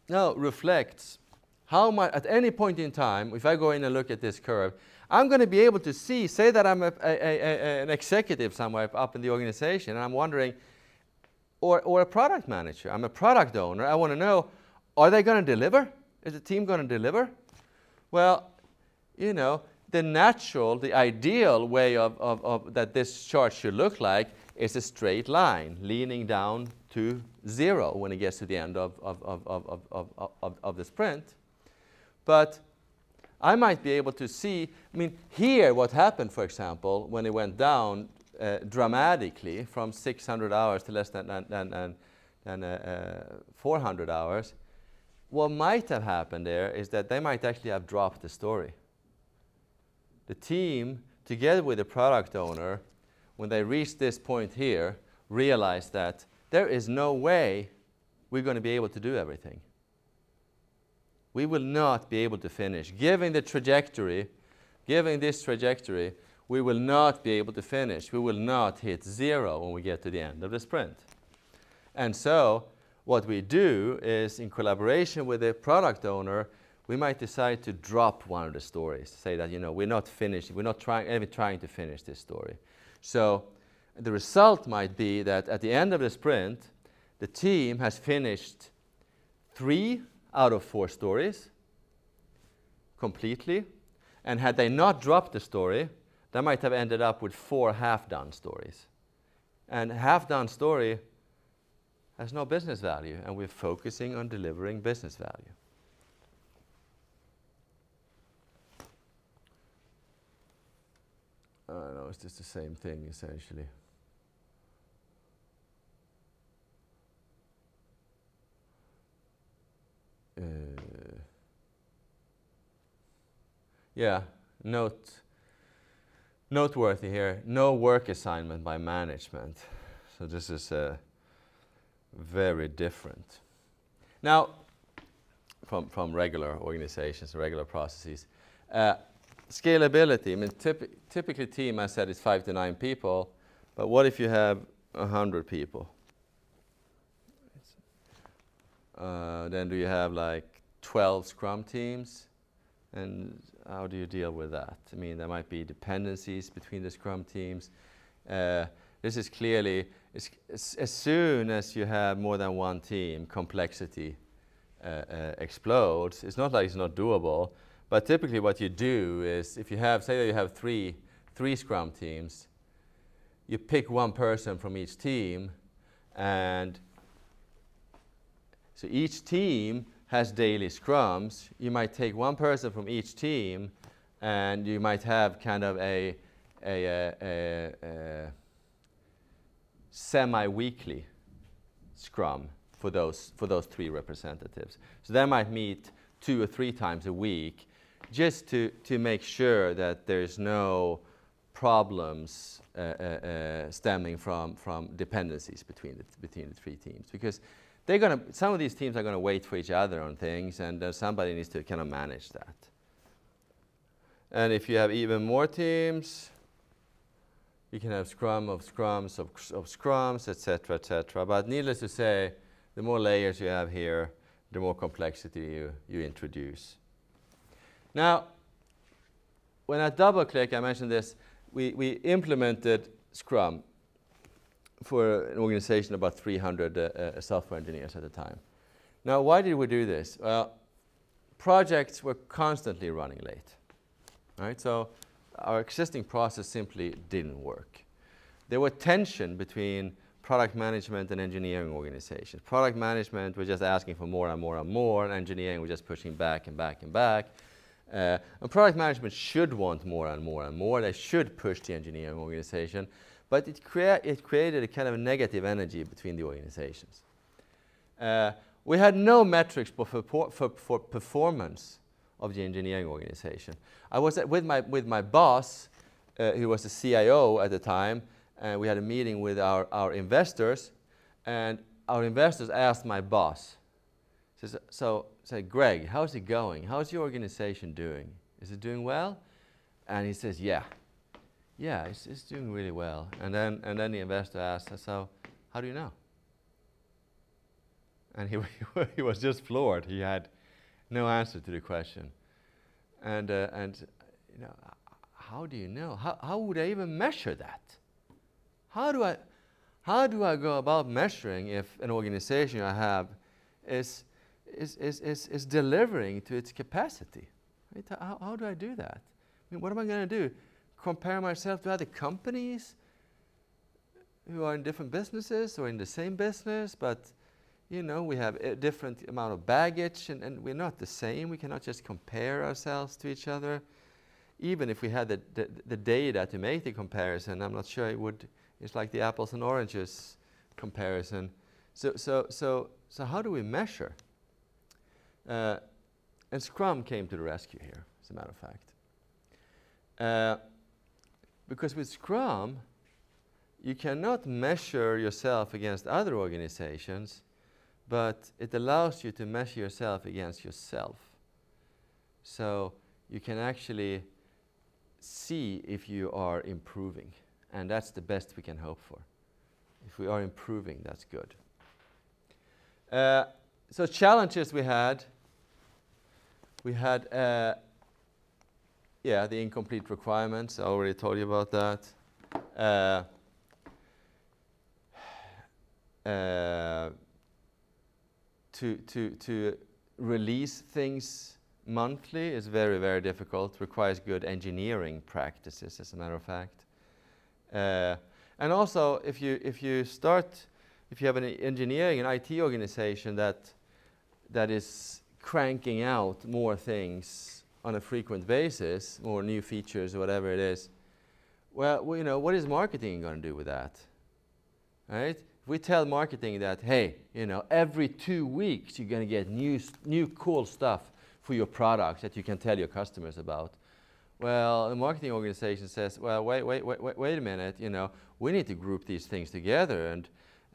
Speaker 1: reflects how much, at any point in time, if I go in and look at this curve, I'm going to be able to see, say that I'm an executive somewhere up in the organization, and I'm wondering, or a product manager, I'm a product owner, I want to know, are they going to deliver? Is the team going to deliver? Well, you know, the ideal way of that this chart should look like is a straight line leaning down to 0 when it gets to the end of the sprint. But I might be able to see, I mean, here what happened, for example, when it went down dramatically from 600 hours to less than 400 hours, what might have happened there is that they might actually have dropped the story. The team, together with the product owner, when they reached this point here, realized that there is no way we're going to be able to do everything. We will not be able to finish. Given this trajectory, we will not be able to finish. We will not hit 0 when we get to the end of the sprint. And so what we do is, in collaboration with the product owner, we might decide to drop one of the stories. Say that, you know, we're not finished, we're not even trying to finish this story. So the result might be that at the end of the sprint, the team has finished 3 out of 4 stories completely. And had they not dropped the story, they might have ended up with 4 half-done stories. And half-done story has no business value, and we're focusing on delivering business value. I don't know, it's just the same thing, essentially. Yeah, noteworthy here, no work assignment by management. So this is very different. Now, from regular organizations, regular processes. Scalability, I mean, typically team, I said, is 5 to 9 people, but what if you have 100 people? Then do you have like 12 Scrum teams? And how do you deal with that? I mean, there might be dependencies between the Scrum teams. This is clearly, as soon as you have more than one team, complexity explodes. It's not like it's not doable, but typically what you do is, if you have, say that you have three Scrum teams, you pick one person from each team, and so each team has daily Scrums. You might take one person from each team, and you might have kind of a semi-weekly Scrum for those 3 representatives. So they might meet 2 or 3 times a week, just to make sure that there's no problems stemming from dependencies between the 3 teams, because some of these teams are going to wait for each other on things, and somebody needs to kind of manage that. And if you have even more teams, you can have Scrum of Scrums of Scrums, etc., etc. But needless to say, the more layers you have here, the more complexity you introduce. Now, when I double-click, I mentioned this, we implemented Scrum for an organization of about 300 software engineers at the time. Now, why did we do this? Well, projects were constantly running late. right? So our existing process simply didn't work. There was tension between product management and engineering organizations. Product management was just asking for more and more and more, and engineering was just pushing back and back and back. And product management should want more and more and more. They should push the engineering organization, but it created a kind of a negative energy between the organizations. We had no metrics for performance of the engineering organization. I was with my boss, who was the CIO at the time, and we had a meeting with our investors, and our investors asked my boss, so Greg, how's it going? How's your organization doing? Is it doing well? And he says, yeah, it's doing really well. And then the investor asked, so how do you know? And he was just floored. He had no answer to the question. And you know, how do you know? How would I even measure that? How do I go about measuring if an organization I have is delivering to its capacity? Right? How do I do that? I mean, what am I going to do? Compare myself to other companies who are in different businesses or in the same business, but you know, we have a different amount of baggage, and we're not the same. We cannot just compare ourselves to each other. Even if we had the data to make the comparison, I'm not sure it would. It's like the apples and oranges comparison. So how do we measure? And Scrum came to the rescue here, as a matter of fact. Because with Scrum, you cannot measure yourself against other organizations, but it allows you to measure yourself against yourself. So you can actually see if you are improving. And that's the best we can hope for. If we are improving, that's good. So challenges we had the incomplete requirements. I already told you about that. To release things monthly is very, very difficult. Requires good engineering practices, as a matter of fact. And also, if you have an engineering and IT organization that is cranking out more things on a frequent basis, more new features or whatever it is, well, you know, what is marketing going to do with that? Right? If we tell marketing that, hey, you know, every 2 weeks you're going to get new cool stuff for your products that you can tell your customers about. Well, the marketing organization says, well, wait a minute, you know, we need to group these things together,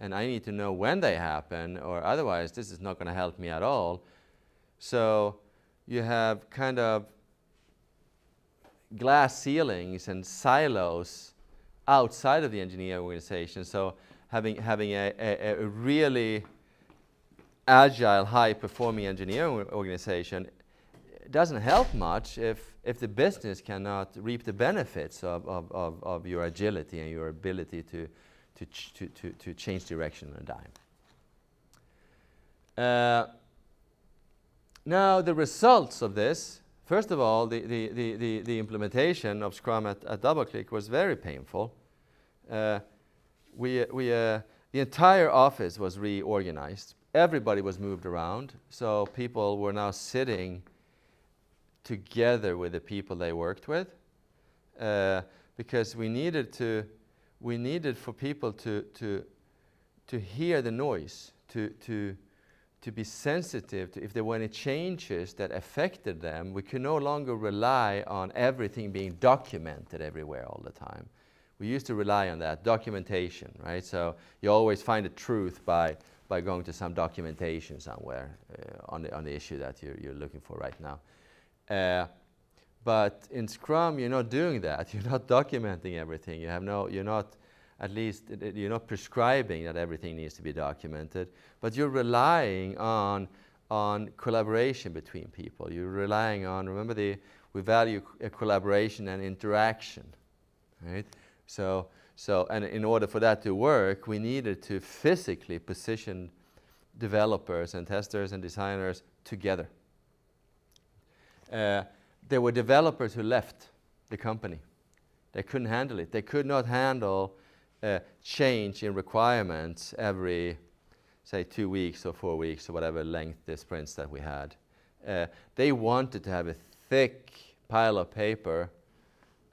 Speaker 1: and I need to know when they happen, or otherwise this is not going to help me at all. So you have kind of glass ceilings and silos outside of the engineering organization. So having a really agile, high-performing engineering organization doesn't help much if the business cannot reap the benefits of your agility and your ability to change direction on a dime. Now the results of this, first of all, the implementation of Scrum at DoubleClick was very painful. The entire office was reorganized. Everybody was moved around, so people were now sitting together with the people they worked with, because we needed for people to hear the noise, to be sensitive to if there were any changes that affected them. We could no longer rely on everything being documented everywhere all the time. We used to rely on that documentation, right? So you always find the truth by going to some documentation somewhere on the issue that you're looking for right now. But in Scrum, you're not doing that. You're not documenting everything. You're not prescribing that everything needs to be documented, but you're relying on collaboration between people. You're relying on, remember, we value collaboration and interaction, right? So, and in order for that to work, we needed to physically position developers and testers and designers together. there were developers who left the company. They couldn't handle it. They could not handle change in requirements every, say, 2 weeks or 4 weeks or whatever length the sprints that we had. They wanted to have a thick pile of paper,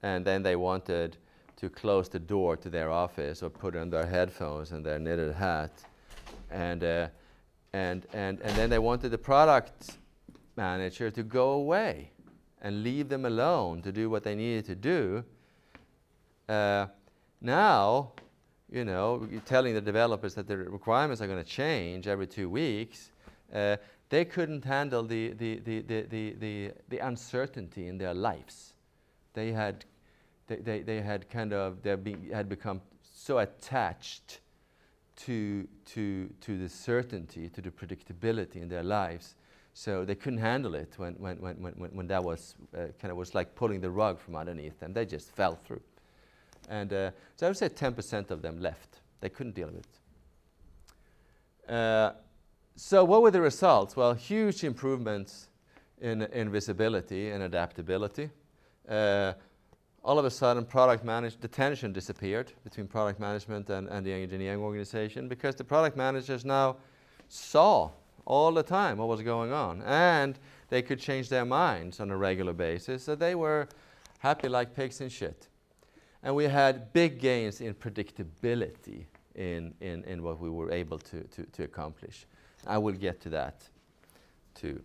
Speaker 1: and then they wanted to close the door to their office or put on their headphones and their knitted hat, and then they wanted the product manager to go away and leave them alone to do what they needed to do. Now, you know, you're telling the developers that the requirements are going to change every 2 weeks. They couldn't handle the uncertainty in their lives. They had become so attached to the certainty, to the predictability in their lives, so they couldn't handle it when that was was like pulling the rug from underneath them. They just fell through. And so I would say 10% of them left. They couldn't deal with it. So what were the results? Well, huge improvements in visibility and adaptability. All of a sudden, the tension disappeared between product management and the engineering organization, because the product managers now saw all the time what was going on, and they could change their minds on a regular basis, so they were happy like pigs in shit. And we had big gains in predictability in what we were able to accomplish. I will get to that too.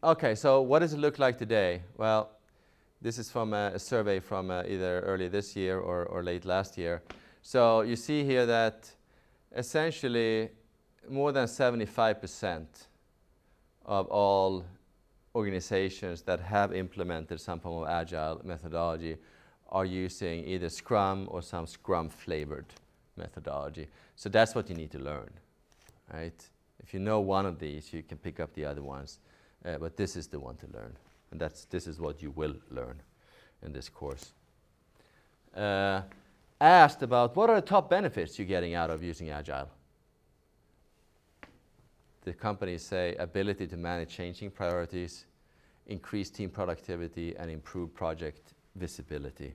Speaker 1: Okay, so what does it look like today? Well, this is from a survey from either early this year or late last year. So you see here that essentially more than 75% of all organizations that have implemented some form of Agile methodology are using either Scrum or some Scrum-flavored methodology. So that's what you need to learn, right? If you know one of these, you can pick up the other ones. But this is the one to learn, and this is what you will learn in this course. Asked about what are the top benefits you're getting out of using Agile. The companies say ability to manage changing priorities, increase team productivity, and improve project visibility.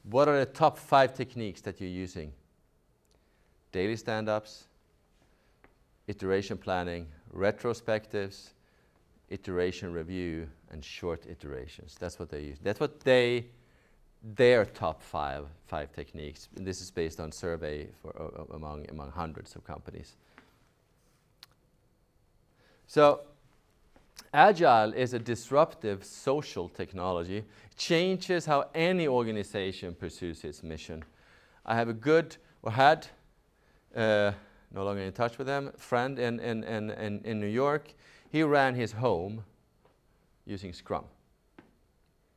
Speaker 1: What are the top 5 techniques that you're using? Daily stand-ups, iteration planning, retrospectives, iteration review, and short iterations. That's what they use. That's what their top five techniques. And this is based on survey among hundreds of companies. So Agile is a disruptive social technology. It changes how any organization pursues its mission. I have a good, or had, no longer in touch with them, friend in New York. He ran his home using Scrum.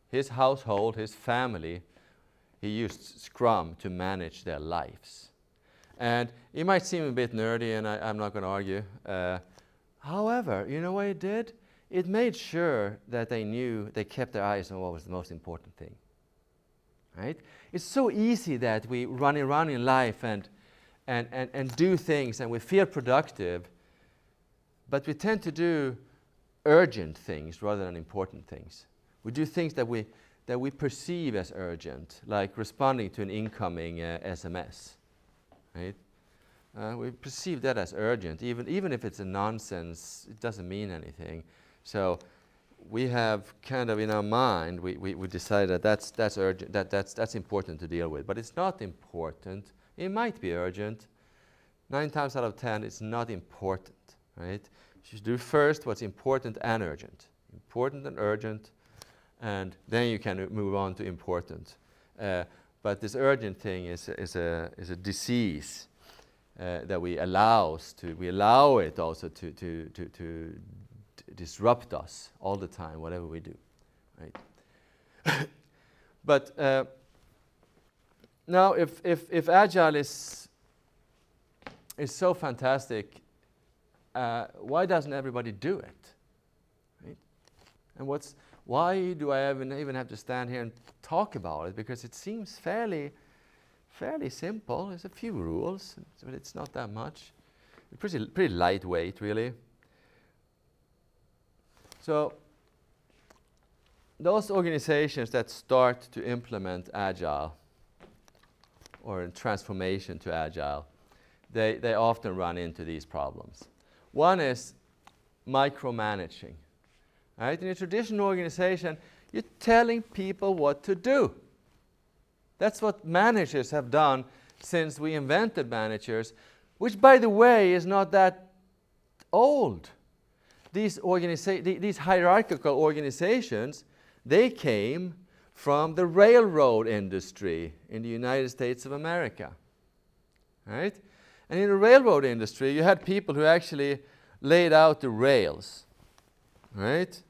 Speaker 1: His household, his family, he used Scrum to manage their lives. And it might seem a bit nerdy, and I'm not going to argue. However, you know what it did? It made sure that they kept their eyes on what was the most important thing. Right? It's so easy that we run around in life and do things, and we feel productive, but we tend to do urgent things rather than important things. We do things that we perceive as urgent, like responding to an incoming SMS. Right? We perceive that as urgent, even if it's a nonsense. It doesn't mean anything. So we have kind of in our mind, we decide that that's urgent, that's important to deal with, but it's not important. It might be urgent. 9 times out of 10, it's not important, right? You should do first what's important and urgent. Important and urgent, and then you can move on to important. But this urgent thing is a disease that we allow it also to disrupt us all the time, whatever we do, right? But now, if Agile is so fantastic, why doesn't everybody do it? Right? And why do I even have to stand here and talk about it? Because it seems fairly simple. There's a few rules, but it's not that much. Pretty lightweight, really. So those organizations that start to implement Agile or in transformation to Agile, they often run into these problems. One is micromanaging. Right? In a traditional organization, you're telling people what to do. That's what managers have done since we invented managers, which, by the way, is not that old. These hierarchical organizations, they came from the railroad industry in the United States of America. Right? And in the railroad industry, you had people who actually laid out the rails. Right?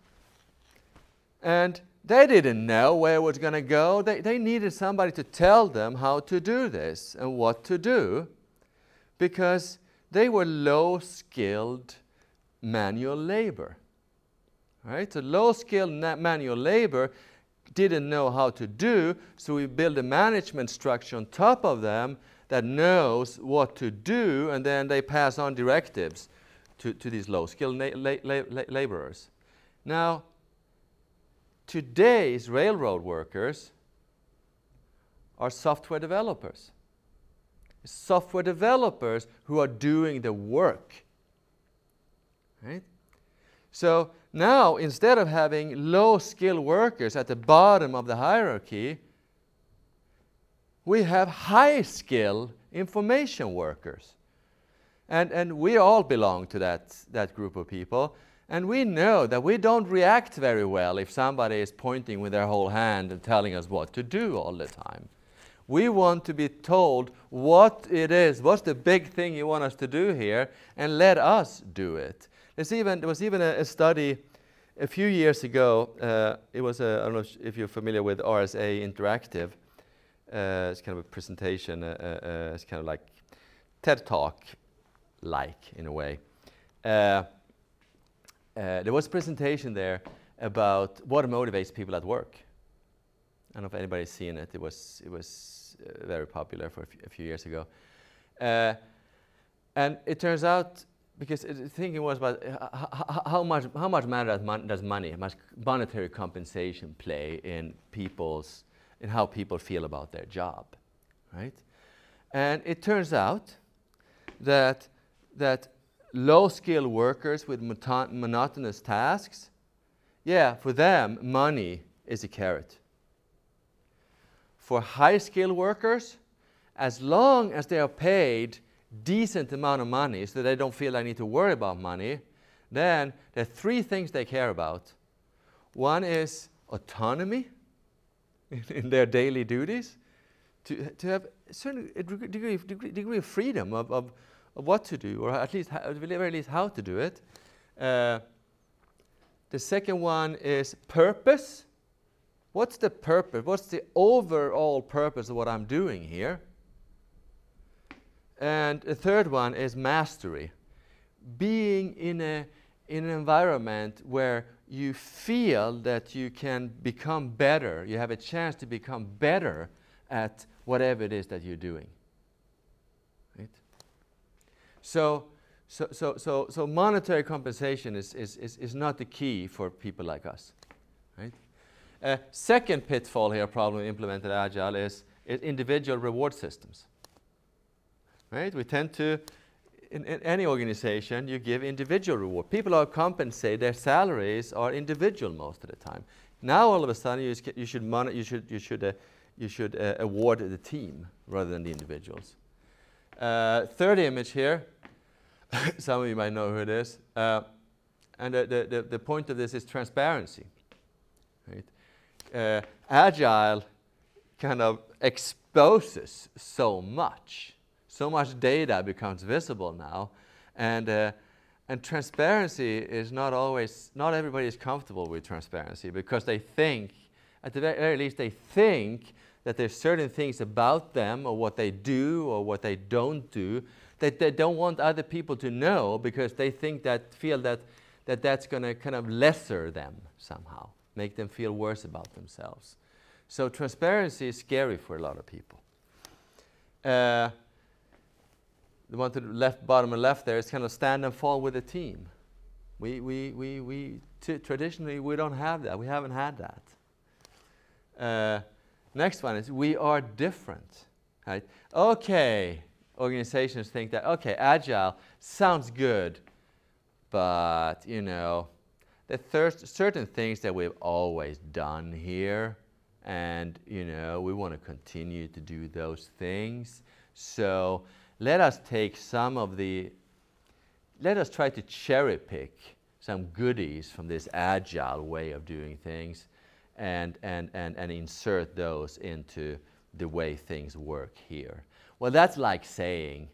Speaker 1: And they didn't know where it was going to go. They needed somebody to tell them how to do this and what to do, because they were low-skilled manual labor. Right? So low-skilled manual labor didn't know how to do, so we built a management structure on top of them that knows what to do, and then they pass on directives to these low-skilled laborers. Now, today's railroad workers are software developers. Software developers who are doing the work. Right? So now, instead of having low-skilled workers at the bottom of the hierarchy, we have high-skilled information workers. And we all belong to that group of people. And we know that we don't react very well if somebody is pointing with their whole hand and telling us what to do all the time. We want to be told what it is, what's the big thing you want us to do here, and let us do it. There was even a study a few years ago. It was I don't know if you're familiar with RSA Interactive. It's kind of a presentation. It's kind of like TED Talk-like in a way. There was a presentation there about what motivates people at work. I don't know if anybody's seen it. It was very popular for a few years ago. And it turns out, because the thinking was about how much matter does money, how much monetary compensation play in how people feel about their job, right? And it turns out that low-skilled workers with monotonous tasks, for them, money is a carrot. For high-skilled workers, as long as they are paid decent amount of money so they don't feel they need to worry about money, then there are three things they care about. One is autonomy in their daily duties, to have a certain degree of freedom of what to do, or at least, at the very least, how to do it. The second one is purpose. What's the purpose? What's the overall purpose of what I'm doing here? And the third one is mastery. Being in an environment where you feel that you can become better, you have a chance to become better at whatever it is that you're doing. Right? So monetary compensation is not the key for people like us. Right? Second pitfall here, problem implemented Agile, is individual reward systems. Right? We tend to, in any organization, you give individual reward. People are compensated; their salaries are individual most of the time. Now, all of a sudden, you should award the team rather than the individuals. Third image here. Some of you might know who it is. And the point of this is transparency. Right? Agile kind of exposes so much. So much data becomes visible now, and transparency is not everybody is comfortable with transparency, because they think, at the very least, they think that there's certain things about them or what they do or what they don't do that they don't want other people to know, because they feel that that's going to kind of lesser them somehow, make them feel worse about themselves. So transparency is scary for a lot of people. The one to the left, bottom and left there is kind of stand and fall with the team. Traditionally, we don't have that. We haven't had that. Next one is we are different. Right? Okay, organizations think that, okay, Agile sounds good, but, you know, there's certain things that we've always done here, and, you know, we want to continue to do those things. So let us take let us try to cherry pick some goodies from this Agile way of doing things and insert those into the way things work here. Well, that's like saying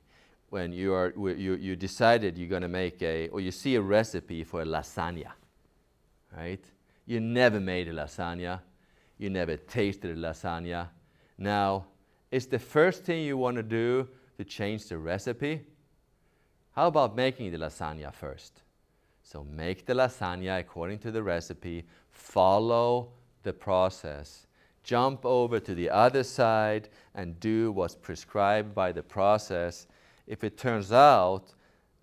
Speaker 1: when you decided you're going to make or you see a recipe for a lasagna, right? You never made a lasagna. You never tasted a lasagna. Now, is the first thing you want to do to change the recipe? How about making the lasagna first? So make the lasagna according to the recipe, follow the process, jump over to the other side and do what's prescribed by the process. If it turns out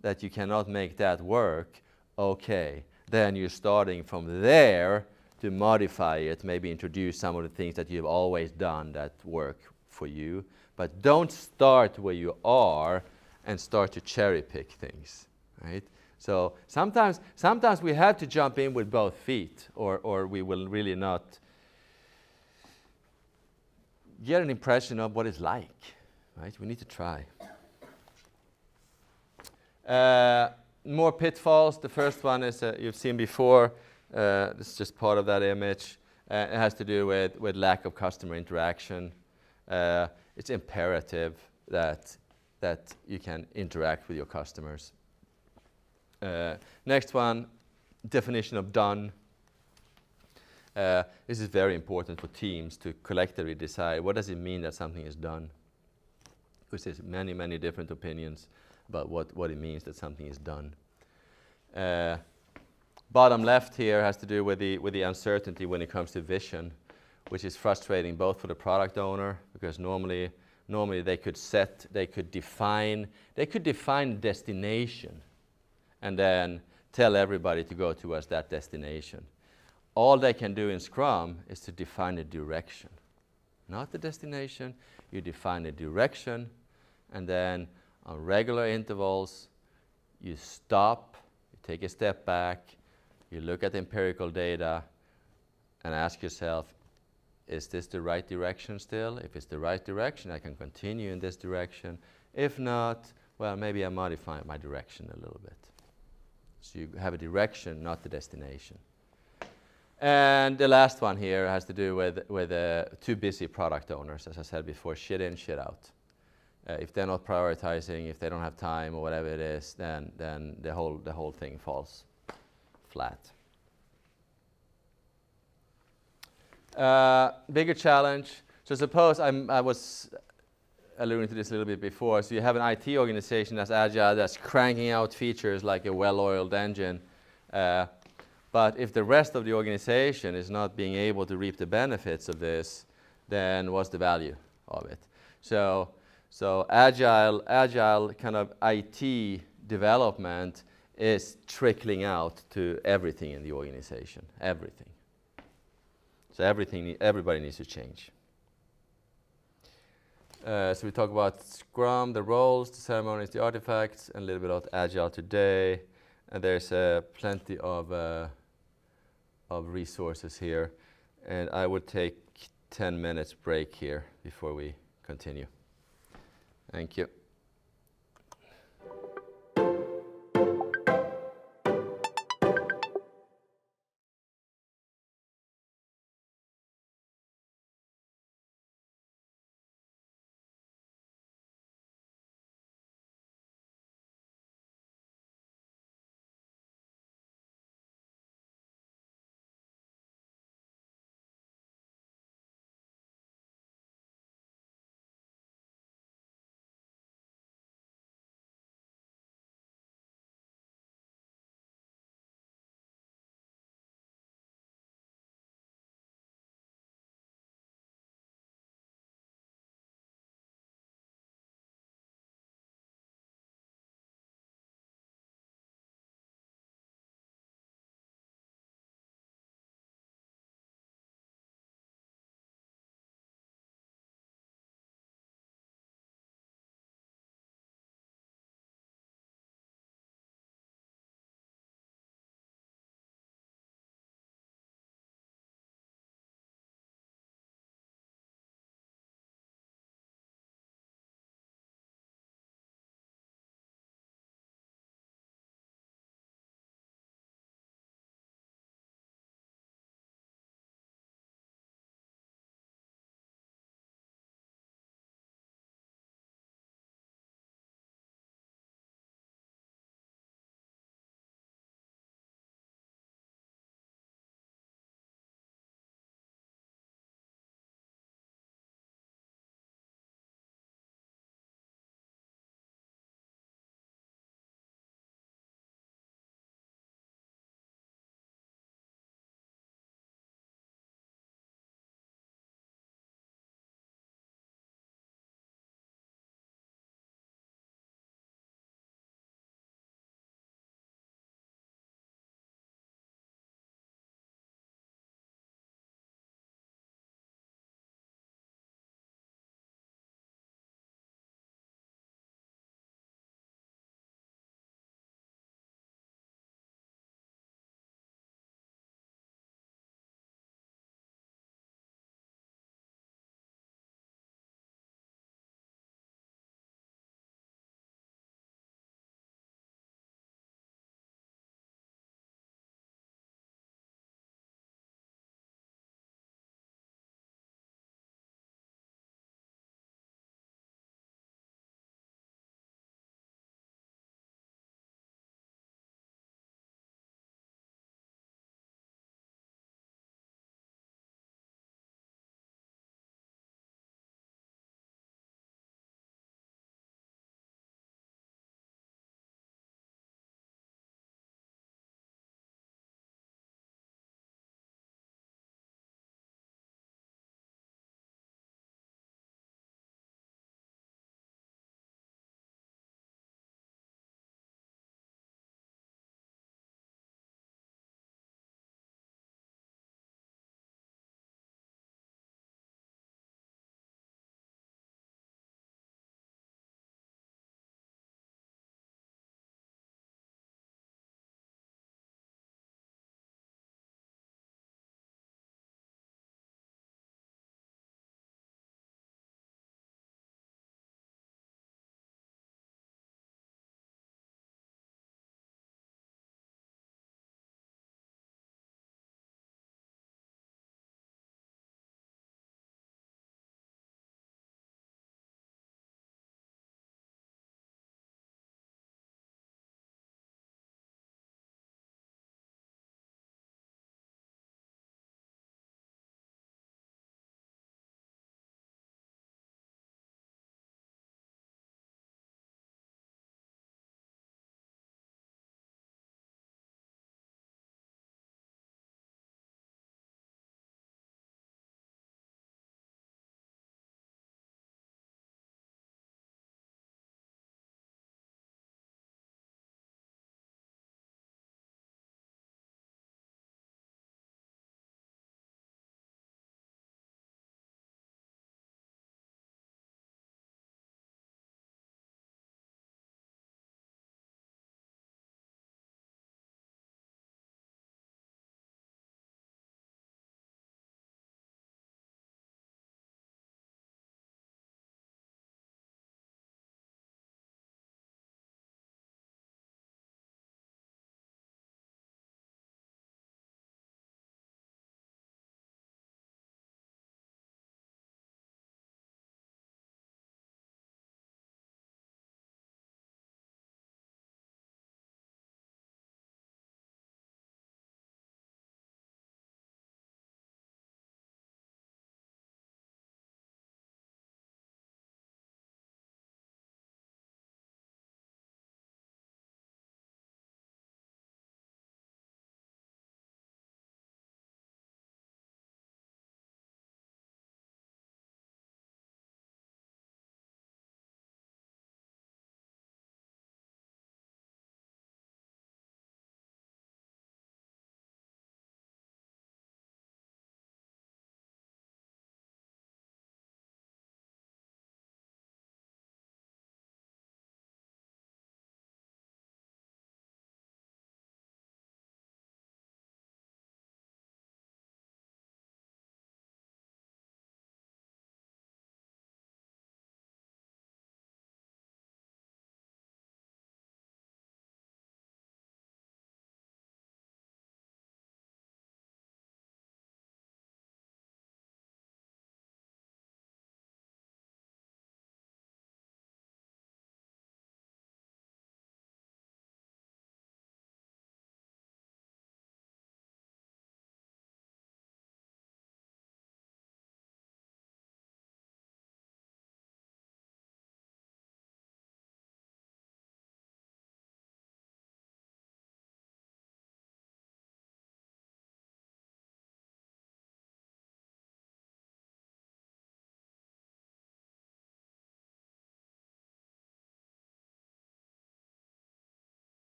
Speaker 1: that you cannot make that work, okay, then you're starting from there to modify it, maybe introduce some of the things that you've always done that work for you. But don't start where you are and start to cherry pick things, right? So sometimes we have to jump in with both feet, or we will really not get an impression of what it's like, right? We need to try. More pitfalls. The first one is you've seen before. This is just part of that image. It has to do with lack of customer interaction. It's imperative that you can interact with your customers. Next one, definition of done. This is very important for teams to collectively decide what does it mean that something is done. Because there's many, many different opinions about what it means that something is done. Bottom left here has to do with the uncertainty when it comes to vision, which is frustrating both for the product owner, because normally they could define destination and then tell everybody to go towards that destination. All they can do in Scrum is to define a direction, not the destination. You define a direction, and then on regular intervals, you stop, you take a step back, you look at the empirical data, and ask yourself, is this the right direction still? If it's the right direction, I can continue in this direction. If not, well, maybe I modify my direction a little bit. So you have a direction, not the destination. And the last one here has to do with too busy product owners, as I said before, shit in, shit out. If they're not prioritizing, if they don't have time or whatever it is, then the whole thing falls flat. Bigger challenge. So suppose I was alluding to this a little bit before. So you have an IT organization that's agile, that's cranking out features like a well-oiled engine. But if the rest of the organization is not being able to reap the benefits of this, then what's the value of it? So agile kind of IT development is trickling out to everything in the organization, everything. So everybody needs to change. So we talk about Scrum, the roles, the ceremonies, the artifacts, and a little bit about Agile today. And there's plenty of resources here. And I would take 10 minutes break here before we continue. Thank you.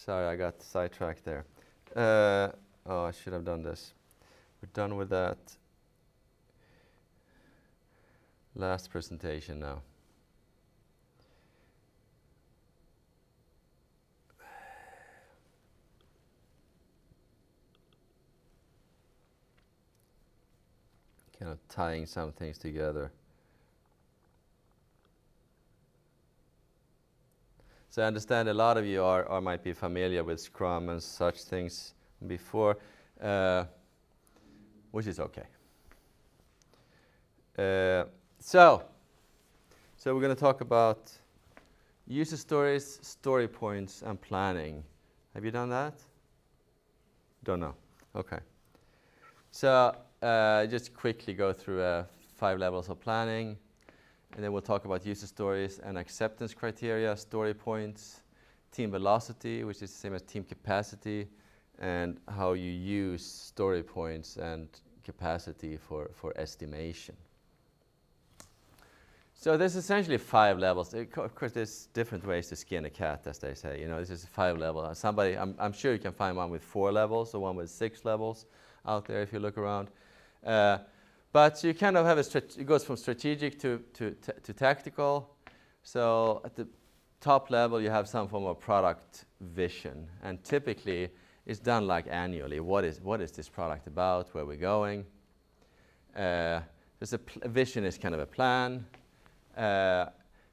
Speaker 1: Sorry, I got sidetracked there. Oh, I should have done this. We're done with that last presentation now. Kind of tying some things together. So I understand a lot of you are might be familiar with Scrum and such things before, which is okay. So we're going to talk about user stories, story points, and planning. Have you done that? Don't know. Okay. So just quickly go through 5 levels of planning, and then we'll talk about user stories and acceptance criteria, story points, team velocity, which is the same as team capacity, and how you use story points and capacity for estimation. So there's essentially 5 levels. Of course, there's different ways to skin a cat, as they say. You know, this is 5 levels. I'm sure you can find one with 4 levels or one with 6 levels out there if you look around. But you kind of have it goes from strategic to tactical. So at the top level, you have some form of product vision, and typically it's done like annually. What is this product about? Where we're going? There's a vision is kind of a plan. Then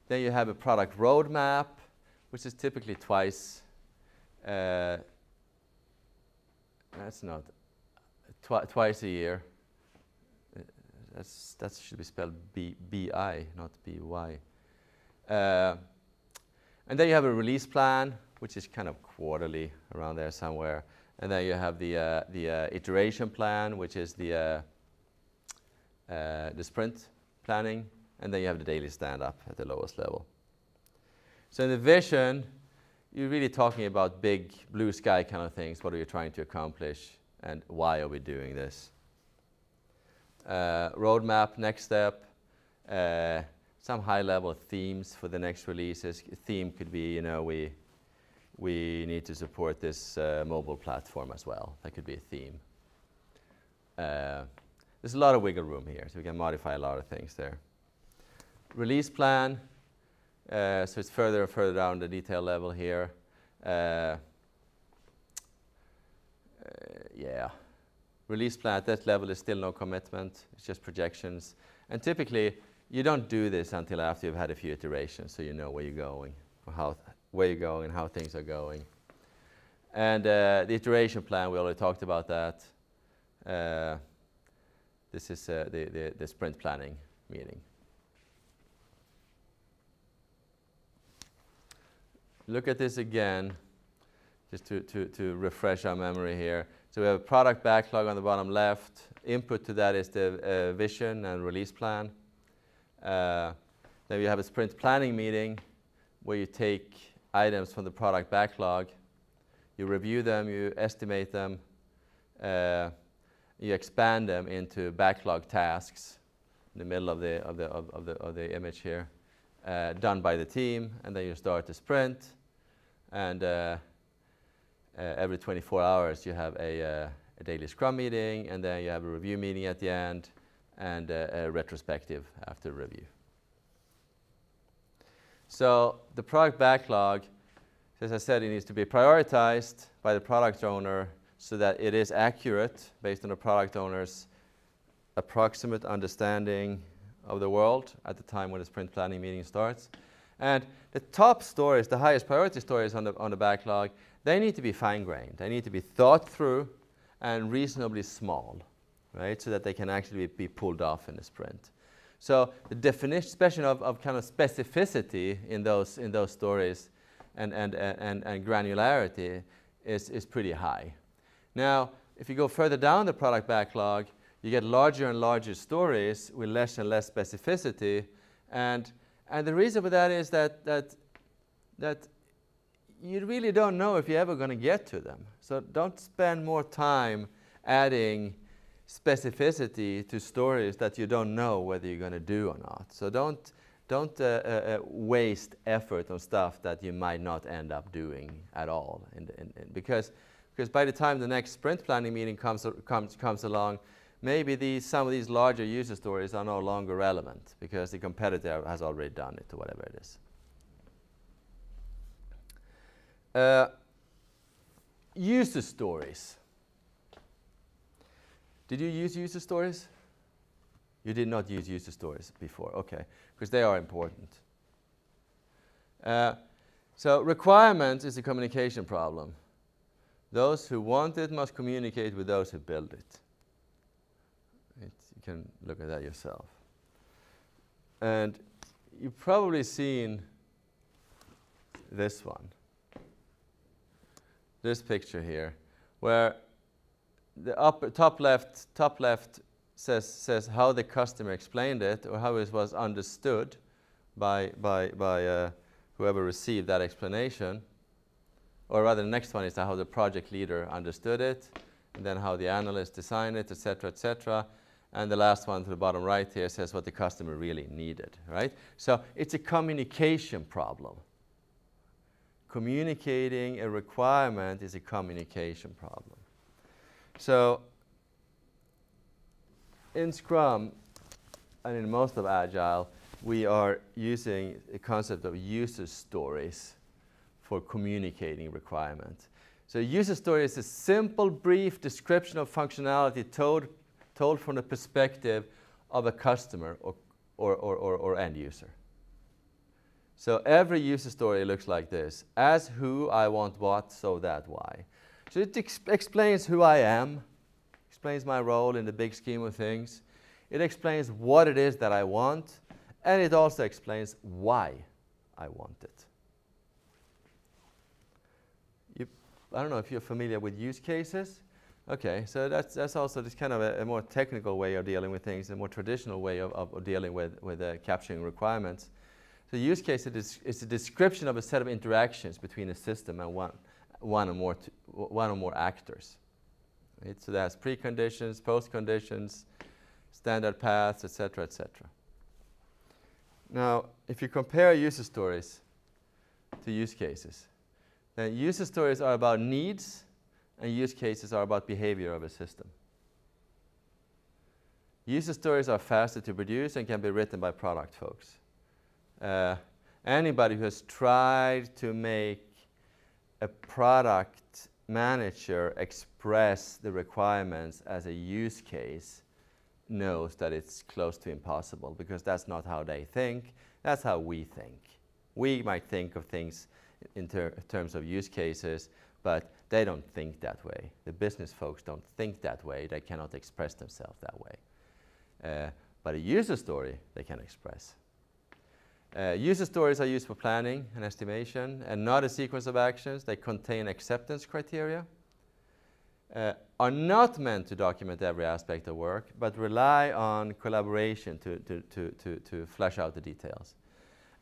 Speaker 1: you have a product roadmap, which is typically twice. That's not twice a year. That should be spelled B-I, not B-Y. And then you have a release plan, which is kind of quarterly, around there somewhere. And then you have the iteration plan, which is the sprint planning. And then you have the daily stand-up at the lowest level. So in the vision, you're really talking about big blue sky kind of things. What are you trying to accomplish, and why are we doing this? Roadmap, next step, some high-level themes for the next releases. A theme could be, you know, we need to support this mobile platform as well. That could be a theme. There's a lot of wiggle room here, so we can modify a lot of things there. Release plan, so it's further and further down the detail level here. Yeah. Release plan at that level is still no commitment, it's just projections. And typically, you don't do this until after you've had a few iterations, so you know where you're going, or where you're going, and how things are going. And the iteration plan, we already talked about that. This is the sprint planning meeting. Look at this again, just to refresh our memory here. So we have a product backlog on the bottom left. Input to that is the vision and release plan. Then we have a sprint planning meeting where you take items from the product backlog, you review them, you estimate them, you expand them into backlog tasks in the middle of the image here, done by the team, and then you start the sprint, and every 24 hours you have a daily Scrum meeting, and then you have a review meeting at the end, and a retrospective after review. So the product backlog, as I said, it needs to be prioritized by the product owner so that it is accurate based on the product owner's approximate understanding of the world at the time when the sprint planning meeting starts. And the top stories, the highest priority stories on the backlog, they need to be fine-grained. They need to be thought through and reasonably small, right, so that they can actually be pulled off in the sprint. So the definition, especially of kind of specificity in those stories and granularity is pretty high. Now, if you go further down the product backlog, you get larger and larger stories with less and less specificity, and the reason for that is that you really don't know if you're ever going to get to them. So don't spend more time adding specificity to stories that you don't know whether you're going to do or not. So don't don't waste effort on stuff that you might not end up doing at all. Because by the time the next sprint planning meeting comes along, maybe some of these larger user stories are no longer relevant because the competitor has already done it or whatever it is. User stories. Did you use user stories? You did not use user stories before, okay, because they are important. So requirements is a communication problem. Those who want it must communicate with those who build it. You can look at that yourself. And you've probably seen this one, this picture here, where the top left says how the customer explained it or how it was understood by whoever received that explanation. Or rather, the next one is how the project leader understood it, and then how the analyst designed it, etc., etc. And the last one to the bottom right here says what the customer really needed, right? So it's a communication problem. Communicating a requirement is a communication problem. So in Scrum and in most of Agile, we are using a concept of user stories for communicating requirements. So a user story is a simple, brief description of functionality told from the perspective of a customer or end user. So every user story looks like this. As who, I want what, so that why. So it explains who I am, explains my role in the big scheme of things. It explains what it is that I want, and it also explains why I want it. I don't know if you're familiar with use cases. Okay, so that's also this kind of a more technical way of dealing with things, a more traditional way of dealing with capturing requirements. So use case is a description of a set of interactions between a system and one or more actors. Right? So that's preconditions, postconditions, standard paths, etc., etc. Now, if you compare user stories to use cases, then user stories are about needs, and use cases are about behavior of a system. User stories are faster to produce and can be written by product folks. Anybody who has tried to make a product manager express the requirements as a use case knows that it's close to impossible, because that's not how they think, that's how we think. We might think of things in terms of use cases, but they don't think that way. The business folks don't think that way. They cannot express themselves that way. But a user story, they can express. User stories are used for planning and estimation, and not a sequence of actions. They contain acceptance criteria, are not meant to document every aspect of work, but rely on collaboration to flesh out the details.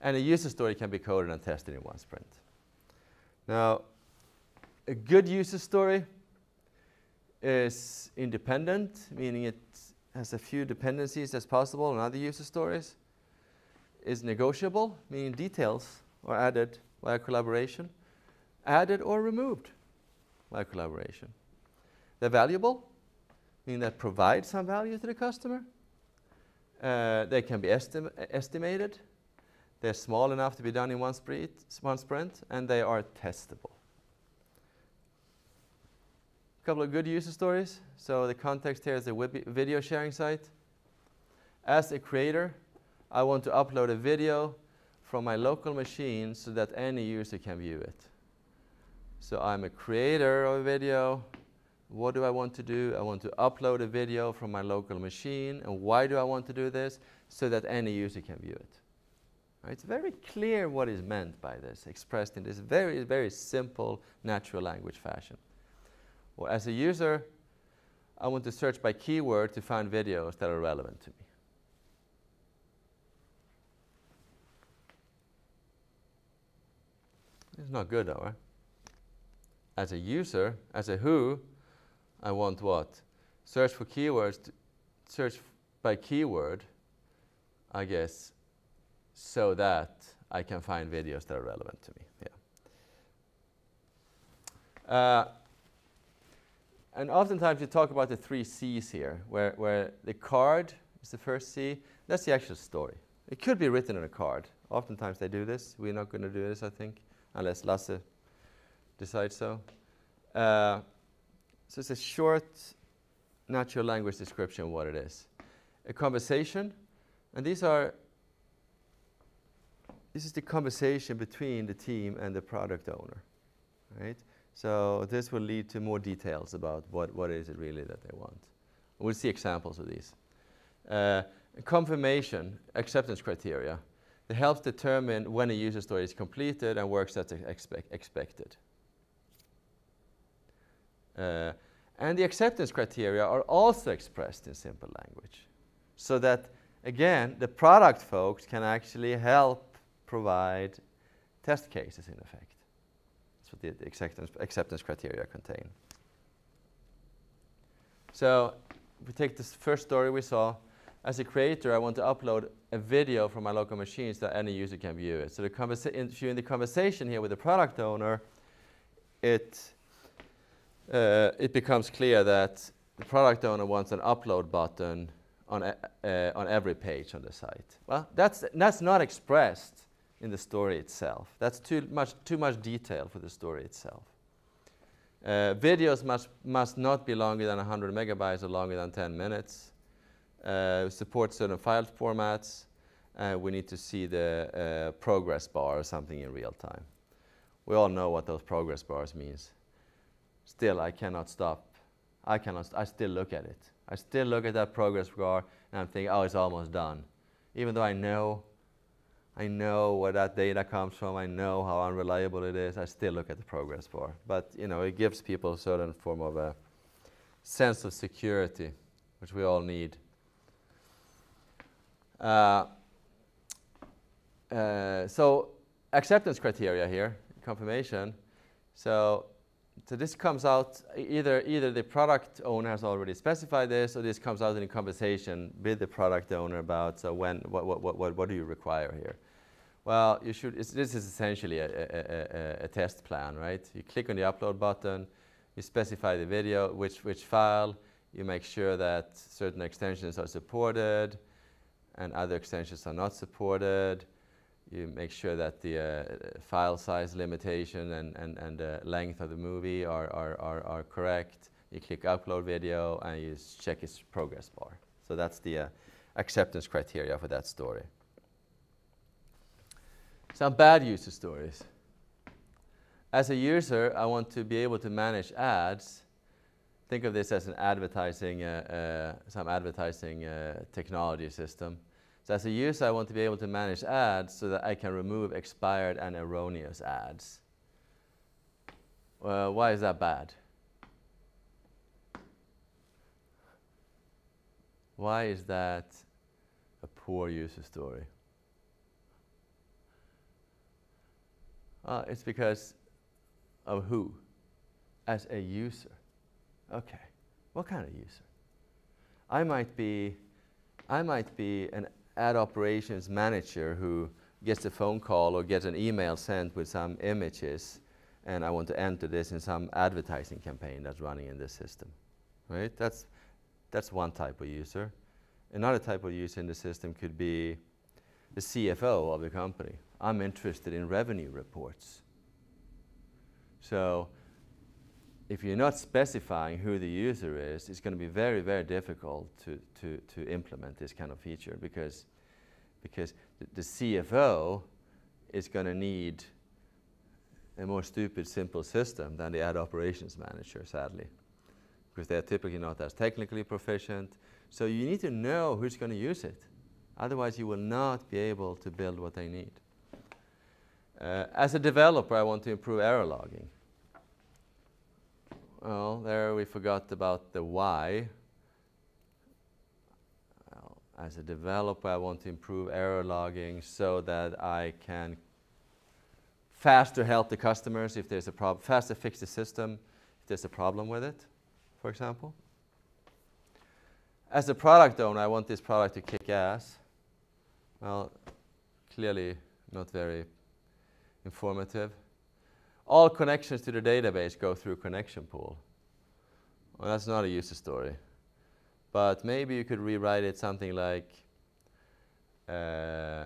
Speaker 1: And a user story can be coded and tested in one sprint. Now, a good user story is independent, meaning it has as few dependencies as possible on other user stories. Is negotiable, meaning details are added via collaboration, added or removed via collaboration. They're valuable, meaning that provide some value to the customer. They can be estimated. They're small enough to be done in one sprint, and they are testable. A couple of good user stories. So the context here is a video sharing site. As a creator, I want to upload a video from my local machine so that any user can view it. So I'm a creator of a video. What do I want to do? I want to upload a video from my local machine. And why do I want to do this? So that any user can view it. Right? It's very clear what is meant by this, expressed in this very, very simple, natural language fashion. Well, as a user, I want to search by keyword to find videos that are relevant to me. It's not good though, right? As a user, as a who, I want what? Search for keywords, search by keyword, I guess, so that I can find videos that are relevant to me. Yeah. And oftentimes you talk about the 3 C's here, where the card is the first C. That's the actual story. It could be written on a card. Oftentimes they do this. We're not going to do this, I think, unless Lasse decides so. So it's a short natural language description of what it is. A conversation, and this is the conversation between the team and the product owner, right? So this will lead to more details about what is it really that they want. We'll see examples of these. Confirmation, acceptance criteria. It helps determine when a user story is completed and works as expected. And the acceptance criteria are also expressed in simple language, so that, again, the product folks can actually help provide test cases in effect. That's what the acceptance criteria contain. So if we take this first story we saw, as a creator, I want to upload a video from my local machines that any user can view it. So during the conversation here with the product owner, it becomes clear that the product owner wants an upload button on every page on the site. Well, that's not expressed in the story itself. That's too much detail for the story itself. Videos must not be longer than 100 megabytes or longer than 10 minutes. Support certain file formats. We need to see the progress bar or something in real time. We all know what those progress bars means. Still, I cannot stop. I still look at it. I still look at that progress bar and I'm thinking, oh, it's almost done. Even though I know where that data comes from, I know how unreliable it is, I still look at the progress bar. But it gives people a certain form of a sense of security, which we all need. So acceptance criteria here, confirmation. So this comes out, either the product owner has already specified this, or this comes out in a conversation with the product owner about, so what do you require here? Well, this is essentially a test plan, right? You click on the upload button, you specify the video, which file, you make sure that certain extensions are supported and other extensions are not supported. You make sure that the file size limitation and the length of the movie are correct. You click upload video and you check its progress bar. So that's the acceptance criteria for that story. Some bad user stories. As a user, I want to be able to manage ads. Think of this as an advertising, some advertising technology system. So as a user, I want to be able to manage ads so that I can remove expired and erroneous ads. Why is that bad? Why is that a poor user story? It's because of who? As a user. Okay, what kind of user? I might be an ad operations manager who gets a phone call or gets an email sent with some images, and I want to enter this in some advertising campaign that's running in this system, right? That's one type of user. Another type of user in the system could be the CFO of the company. I'm interested in revenue reports. So if you're not specifying who the user is, it's going to be very, very difficult to implement this kind of feature because the CFO is going to need a more stupid, simple system than the ad operations manager, sadly, because they're typically not as technically proficient. So you need to know who's going to use it. Otherwise, you will not be able to build what they need. As a developer, I want to improve error logging. Well, there we forgot about the why. Well, as a developer, I want to improve error logging so that I can faster help the customers if there's a problem, faster fix the system if there's a problem with it, for example. As a product owner, I want this product to kick ass. Well, clearly not very informative. All connections to the database go through connection pool. Well, that's not a user story. But maybe you could rewrite it something like, as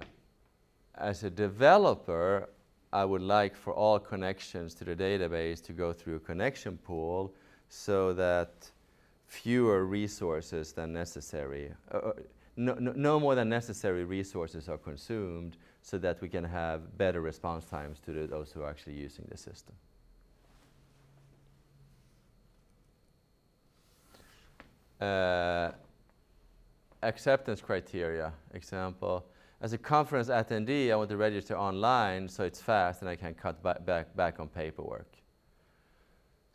Speaker 1: a developer, I would like for all connections to the database to go through a connection pool so that fewer resources than necessary, no more than necessary resources are consumed so that we can have better response times to those who are actually using the system. Acceptance criteria, example. As a conference attendee, I want to register online so it's fast and I can cut back on paperwork.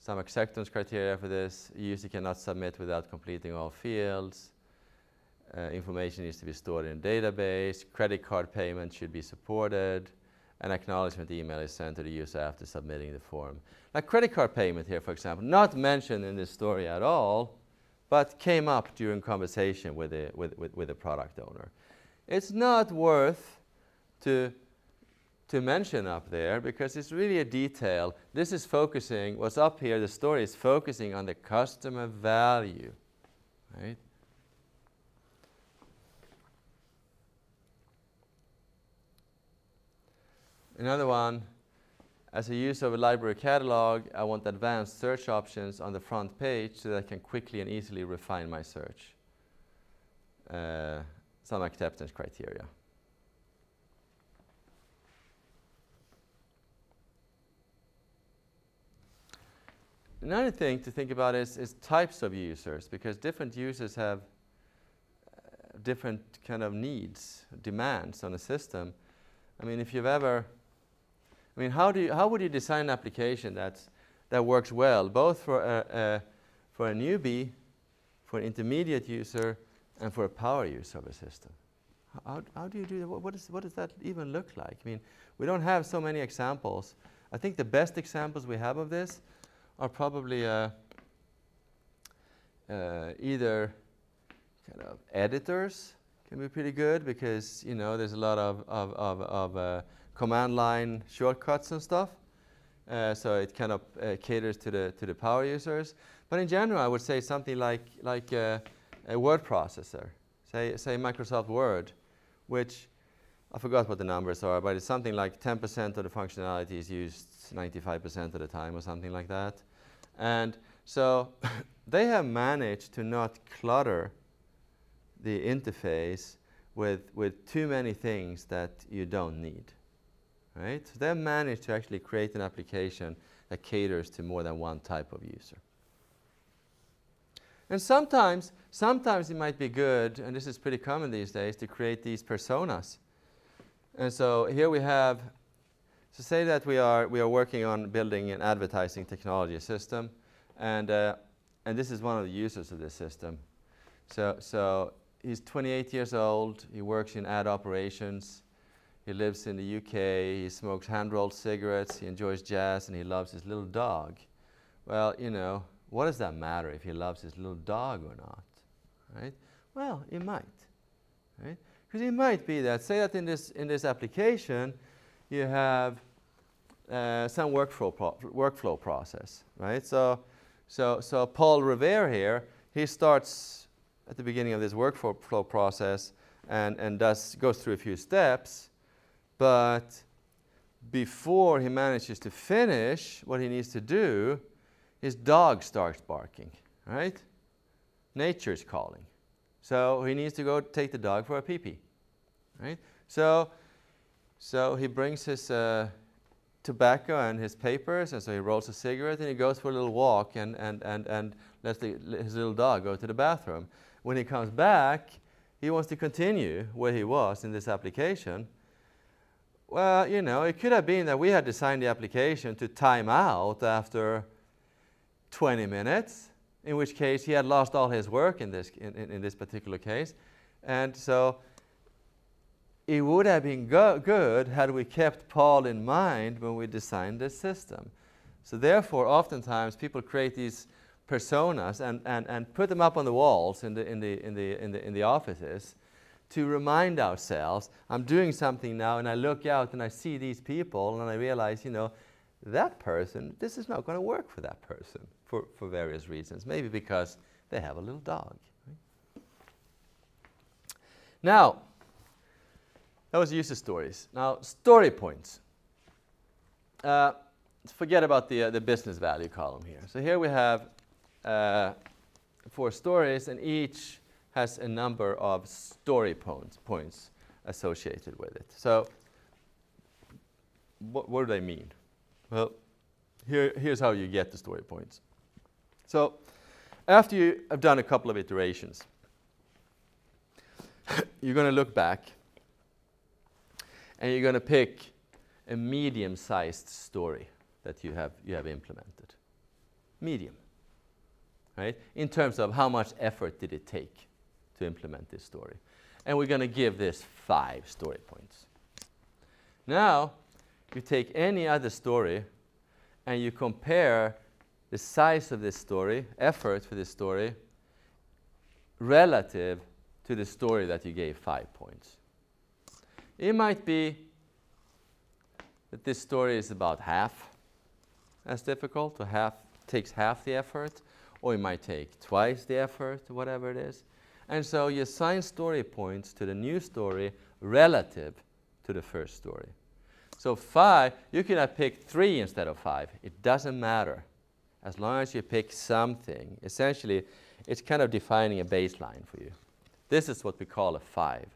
Speaker 1: Some acceptance criteria for this: user cannot submit without completing all fields. Information needs to be stored in a database. Credit card payment should be supported. An acknowledgement email is sent to the user after submitting the form. Now, credit card payment here, for example, not mentioned in this story at all, but came up during conversation with the product owner. It's not worth to mention up there because it's really a detail. This is focusing, what's up here, the story is focusing on the customer value, right? Another one, as a user of a library catalog, I want advanced search options on the front page so that I can quickly and easily refine my search. Some acceptance criteria. Another thing to think about is types of users, because different users have different kind of needs, demands on a system. I mean, if you've ever, I mean, how would you design an application that works well, both for a newbie, for an intermediate user, and for a power user of a system? How do you do that? What does that even look like? I mean, we don't have so many examples. I think the best examples we have of this are probably either kind of editors can be pretty good because, you know, there's a lot of command line shortcuts and stuff. So it kind of caters to the power users. But in general, I would say something like a word processor, say Microsoft Word, which I forgot what the numbers are, but it's something like 10% of the functionality is used 95% of the time or something like that. And so they have managed to not clutter the interface with too many things that you don't need, right? So they've managed to actually create an application that caters to more than one type of user. And sometimes it might be good, and this is pretty common these days, to create these personas. And so here we have, so say that we are working on building an advertising technology system, and this is one of the users of this system. So he's 28 years old, he works in ad operations, he lives in the UK, he smokes hand-rolled cigarettes, he enjoys jazz, and he loves his little dog. Well, you know, what does that matter if he loves his little dog or not, right? Well, it might, right? Because it might be that, say that in this application, you have some workflow process, right? So Paul Revere here, he starts at the beginning of this workflow process and goes through a few steps, but before he manages to finish what he needs to do, his dog starts barking, right? Nature's calling. So he needs to go take the dog for a pee-pee, right? So he brings his tobacco and his papers, and so he rolls a cigarette, and he goes for a little walk and lets his little dog go to the bathroom. When he comes back, he wants to continue where he was in this application. Well, you know, it could have been that we had designed the application to time out after 20 minutes, in which case he had lost all his work in this particular case. And so it would have been good had we kept Paul in mind when we designed this system. So therefore, oftentimes people create these personas and put them up on the walls in the offices to remind ourselves, I'm doing something now, and I look out and I see these people, and I realize, that person, this is not going to work for that person for various reasons. Maybe because they have a little dog. Right? Now, that was user stories. Now, story points. Forget about the business value column here. So here we have 4 stories, and each has a number of story points associated with it. So what do they mean? Well, here's how you get the story points. So after you have done a couple of iterations, you're going to look back, and you're going to pick a medium-sized story that you have implemented. Medium, right? In terms of how much effort did it take to implement this story. And we're going to give this 5 story points. Now, you take any other story and you compare the size of this story, effort for this story, relative to the story that you gave 5 points. It might be that this story is about half as difficult, or takes half the effort, or it might take twice the effort, whatever it is. And so you assign story points to the new story relative to the first story. So 5, you could have picked 3 instead of 5. It doesn't matter. As long as you pick something. Essentially, it's kind of defining a baseline for you. This is what we call a 5.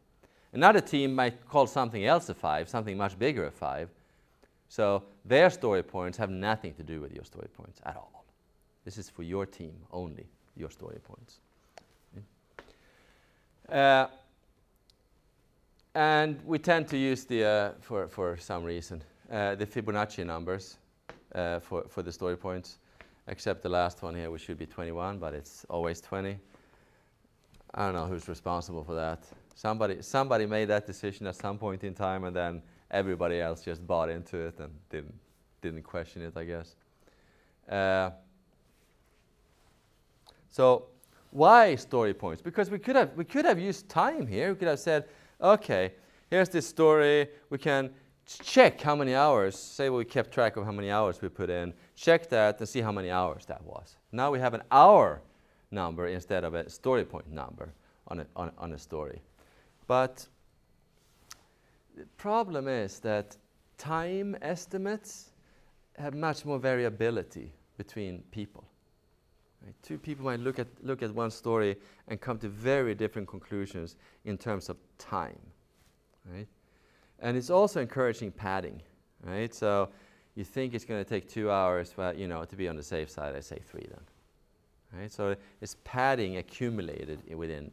Speaker 1: Another team might call something else a 5, something much bigger a 5. So their story points have nothing to do with your story points at all. This is for your team only, your story points. And we tend to use the, for some reason, the Fibonacci numbers for the story points, except the last one here, which should be 21, but it's always 20. I don't know who's responsible for that. Somebody made that decision at some point in time, and then everybody else just bought into it and didn't question it, I guess. So why story points? Because we could have used time here. We could have said, okay, here's this story. We can check how many hours. Say we kept track of how many hours we put in. Check that and see how many hours that was. Now we have an hour number instead of a story point number on a story. But the problem is that time estimates have much more variability between people. Right? 2 people might look at one story and come to very different conclusions in terms of time. Right? And it's also encouraging padding. Right? So you think it's going to take 2 hours, but to be on the safe side, I say 3 then. Right? So it's padding accumulated within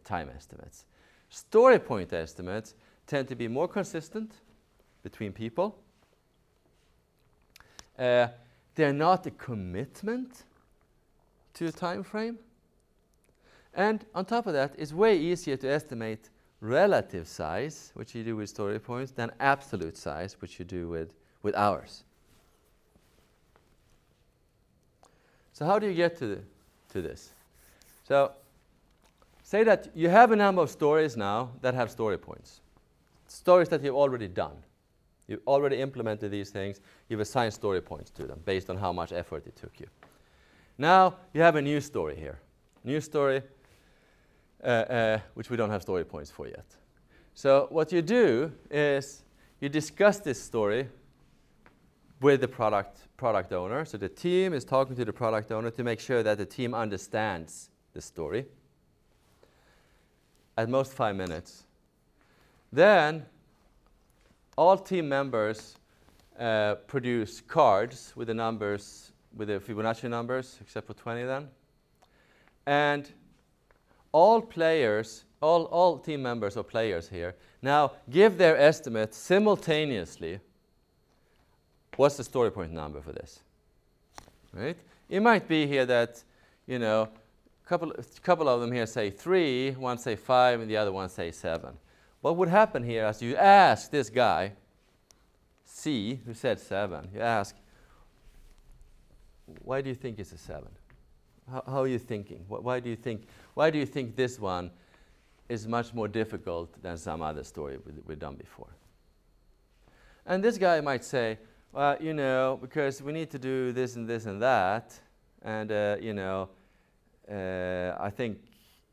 Speaker 1: time estimates. Story point estimates tend to be more consistent between people. They're not a commitment to a time frame. And on top of that, it's way easier to estimate relative size, which you do with story points, than absolute size, which you do with hours. So how do you get to this? So say that you have a number of stories now that have story points. Stories that you've already done. You've already implemented these things. You've assigned story points to them based on how much effort it took you. Now you have a new story here. New story, which we don't have story points for yet. So what you do is you discuss this story with the product owner. So the team is talking to the product owner to make sure that the team understands the story. At most 5 minutes. Then all team members produce cards with the numbers, with the Fibonacci numbers, except for 20 then. And all players, all team members or players here, now give their estimate simultaneously. What's the story point number for this? Right? It might be here that, a couple of them here say 3, one say 5, and the other one say 7. What would happen here is you ask this guy, C, who said 7, you ask, why do you think it's a 7? How are you thinking? Why do you think this one is much more difficult than some other story we've done before. And this guy might say, well, you know, because we need to do this and this and that, and you know, I think,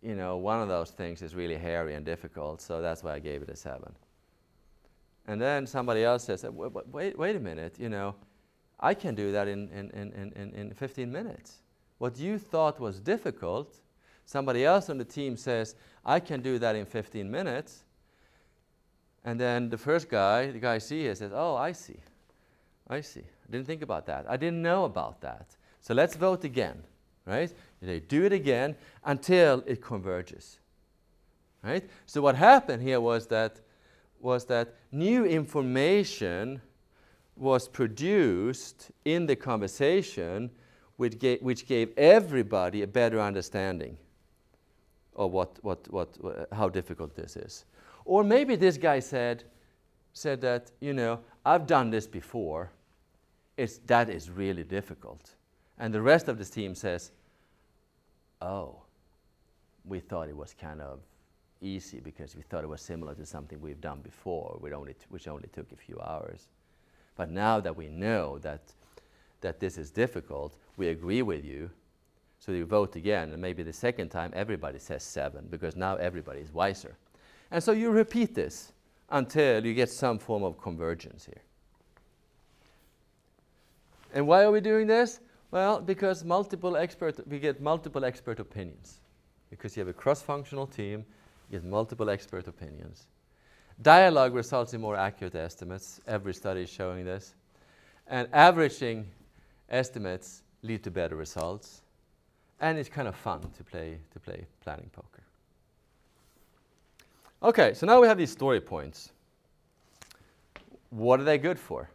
Speaker 1: you know, one of those things is really hairy and difficult, so that's why I gave it a 7. And then somebody else says, wait a minute, you know, I can do that in 15 minutes. What you thought was difficult, somebody else on the team says, I can do that in 15 minutes. And then the first guy, the guy C here, says, oh, I see. I didn't think about that. I didn't know about that. So let's vote again, right? They do it again until it converges, right? So what happened here was that new information was produced in the conversation which gave everybody a better understanding of how difficult this is. Or maybe this guy said that, you know, I've done this before. That is really difficult. And the rest of the team says, oh, we thought it was kind of easy because we thought it was similar to something we've done before, which only took a few hours. But now that we know that this is difficult, we agree with you. So you vote again, and maybe the second time everybody says 7, because now everybody is wiser. And so you repeat this until you get some form of convergence here. And why are we doing this? Well, because we get multiple expert opinions. Because you have a cross-functional team, you get multiple expert opinions. Dialogue results in more accurate estimates. Every study is showing this. And averaging estimates lead to better results. And it's kind of fun to play planning poker. Okay, so now we have these story points. What are they good for?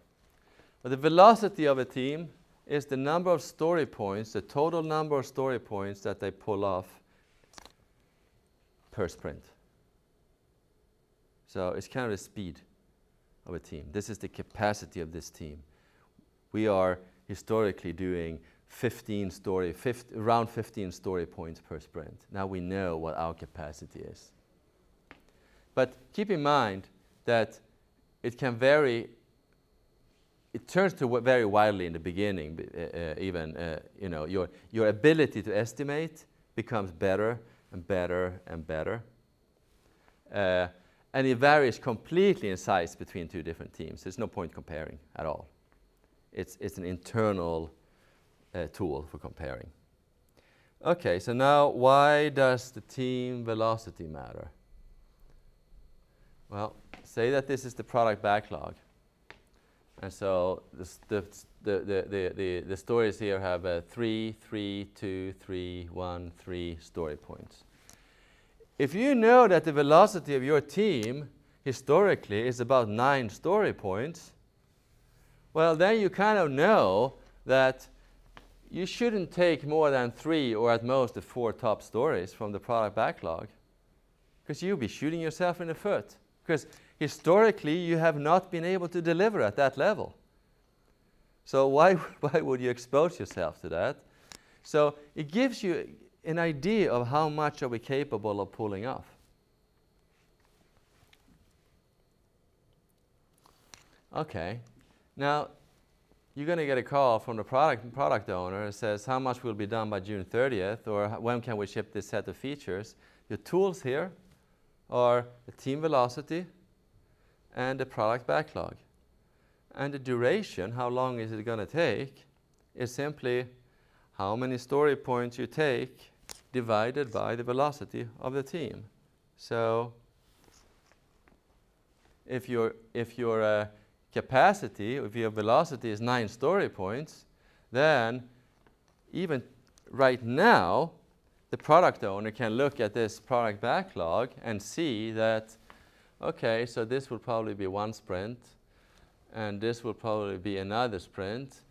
Speaker 1: Well, the velocity of a team is the number of story points, the total number of story points that they pull off per sprint. So it's kind of the speed of a team. This is the capacity of this team. We are historically doing around 15 story points per sprint. Now we know what our capacity is. But keep in mind that it can vary. It turns to vary widely in the beginning. You know, your ability to estimate becomes better and better and better. And it varies completely in size between two different teams. There's no point comparing at all. It's an internal tool for comparing. Okay, so now why does the team velocity matter? Well, say that this is the product backlog. And so the stories here have 3, 3, 2, 3, 1, 3 story points. If you know that the velocity of your team historically is about 9 story points, well, then you kind of know that you shouldn't take more than 3 or at most the 4 top stories from the product backlog, because you'll be shooting yourself in the foot. Because historically, you have not been able to deliver at that level. So why would you expose yourself to that? So it gives you an idea of how much are we capable of pulling off. Okay, now you're going to get a call from the product owner that says how much will be done by June 30th, or when can we ship this set of features. Your tools here are the team velocity and the product backlog. And the duration, how long is it going to take, is simply how many story points you take divided by the velocity of the team. So if your capacity, if your velocity is 9 story points, then even right now, the product owner can look at this product backlog and see that, okay, so this will probably be 1 sprint, and this will probably be another sprint,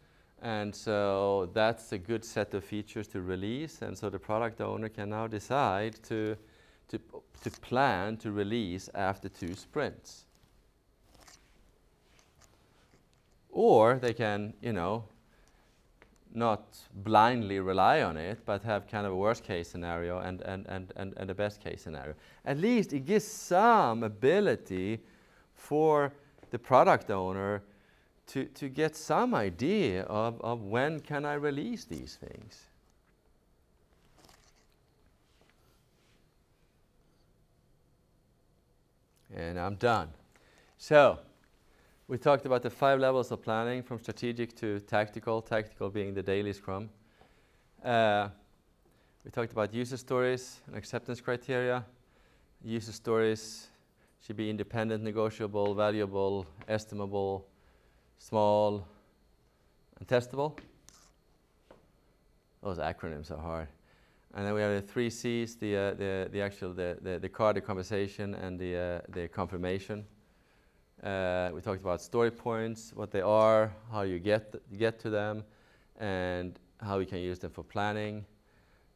Speaker 1: and so that's a good set of features to release, and so the product owner can now decide to plan to release after 2 sprints. Or they can, you know, not blindly rely on it, but have kind of a worst case scenario and a best case scenario. At least it gives some ability for the product owner to get some idea of when can I release these things. And I'm done. So, we talked about the 5 levels of planning, from strategic to tactical, tactical being the daily Scrum. We talked about user stories and acceptance criteria. User stories should be independent, negotiable, valuable, estimable, small, and testable. Those acronyms are hard. And then we have the 3 C's, the card, the conversation, and the confirmation. We talked about story points, what they are, how you get to them, and how we can use them for planning.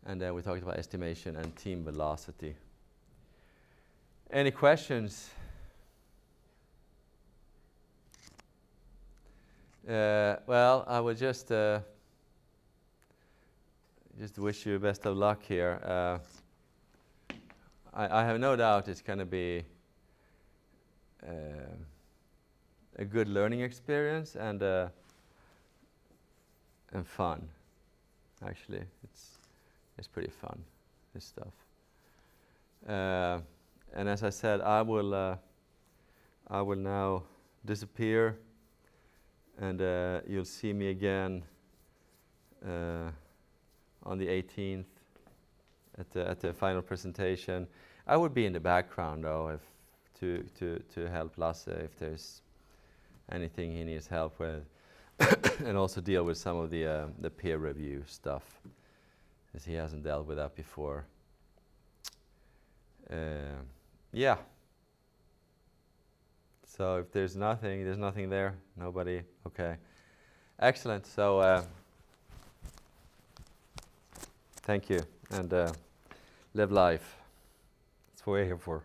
Speaker 1: And then we talked about estimation and team velocity. Any questions? Well, I would just wish you best of luck here. I have no doubt it's going to be a good learning experience and fun. Actually, it's pretty fun, this stuff. And as I said, I will now disappear, and you'll see me again on the 18th at the final presentation. I would be in the background though, to help Lasse if there's anything he needs help with, and also deal with some of the peer review stuff, as he hasn't dealt with that before. Yeah. So if there's nothing there. Nobody. Okay. Excellent. So thank you, and live life. That's what we're here for.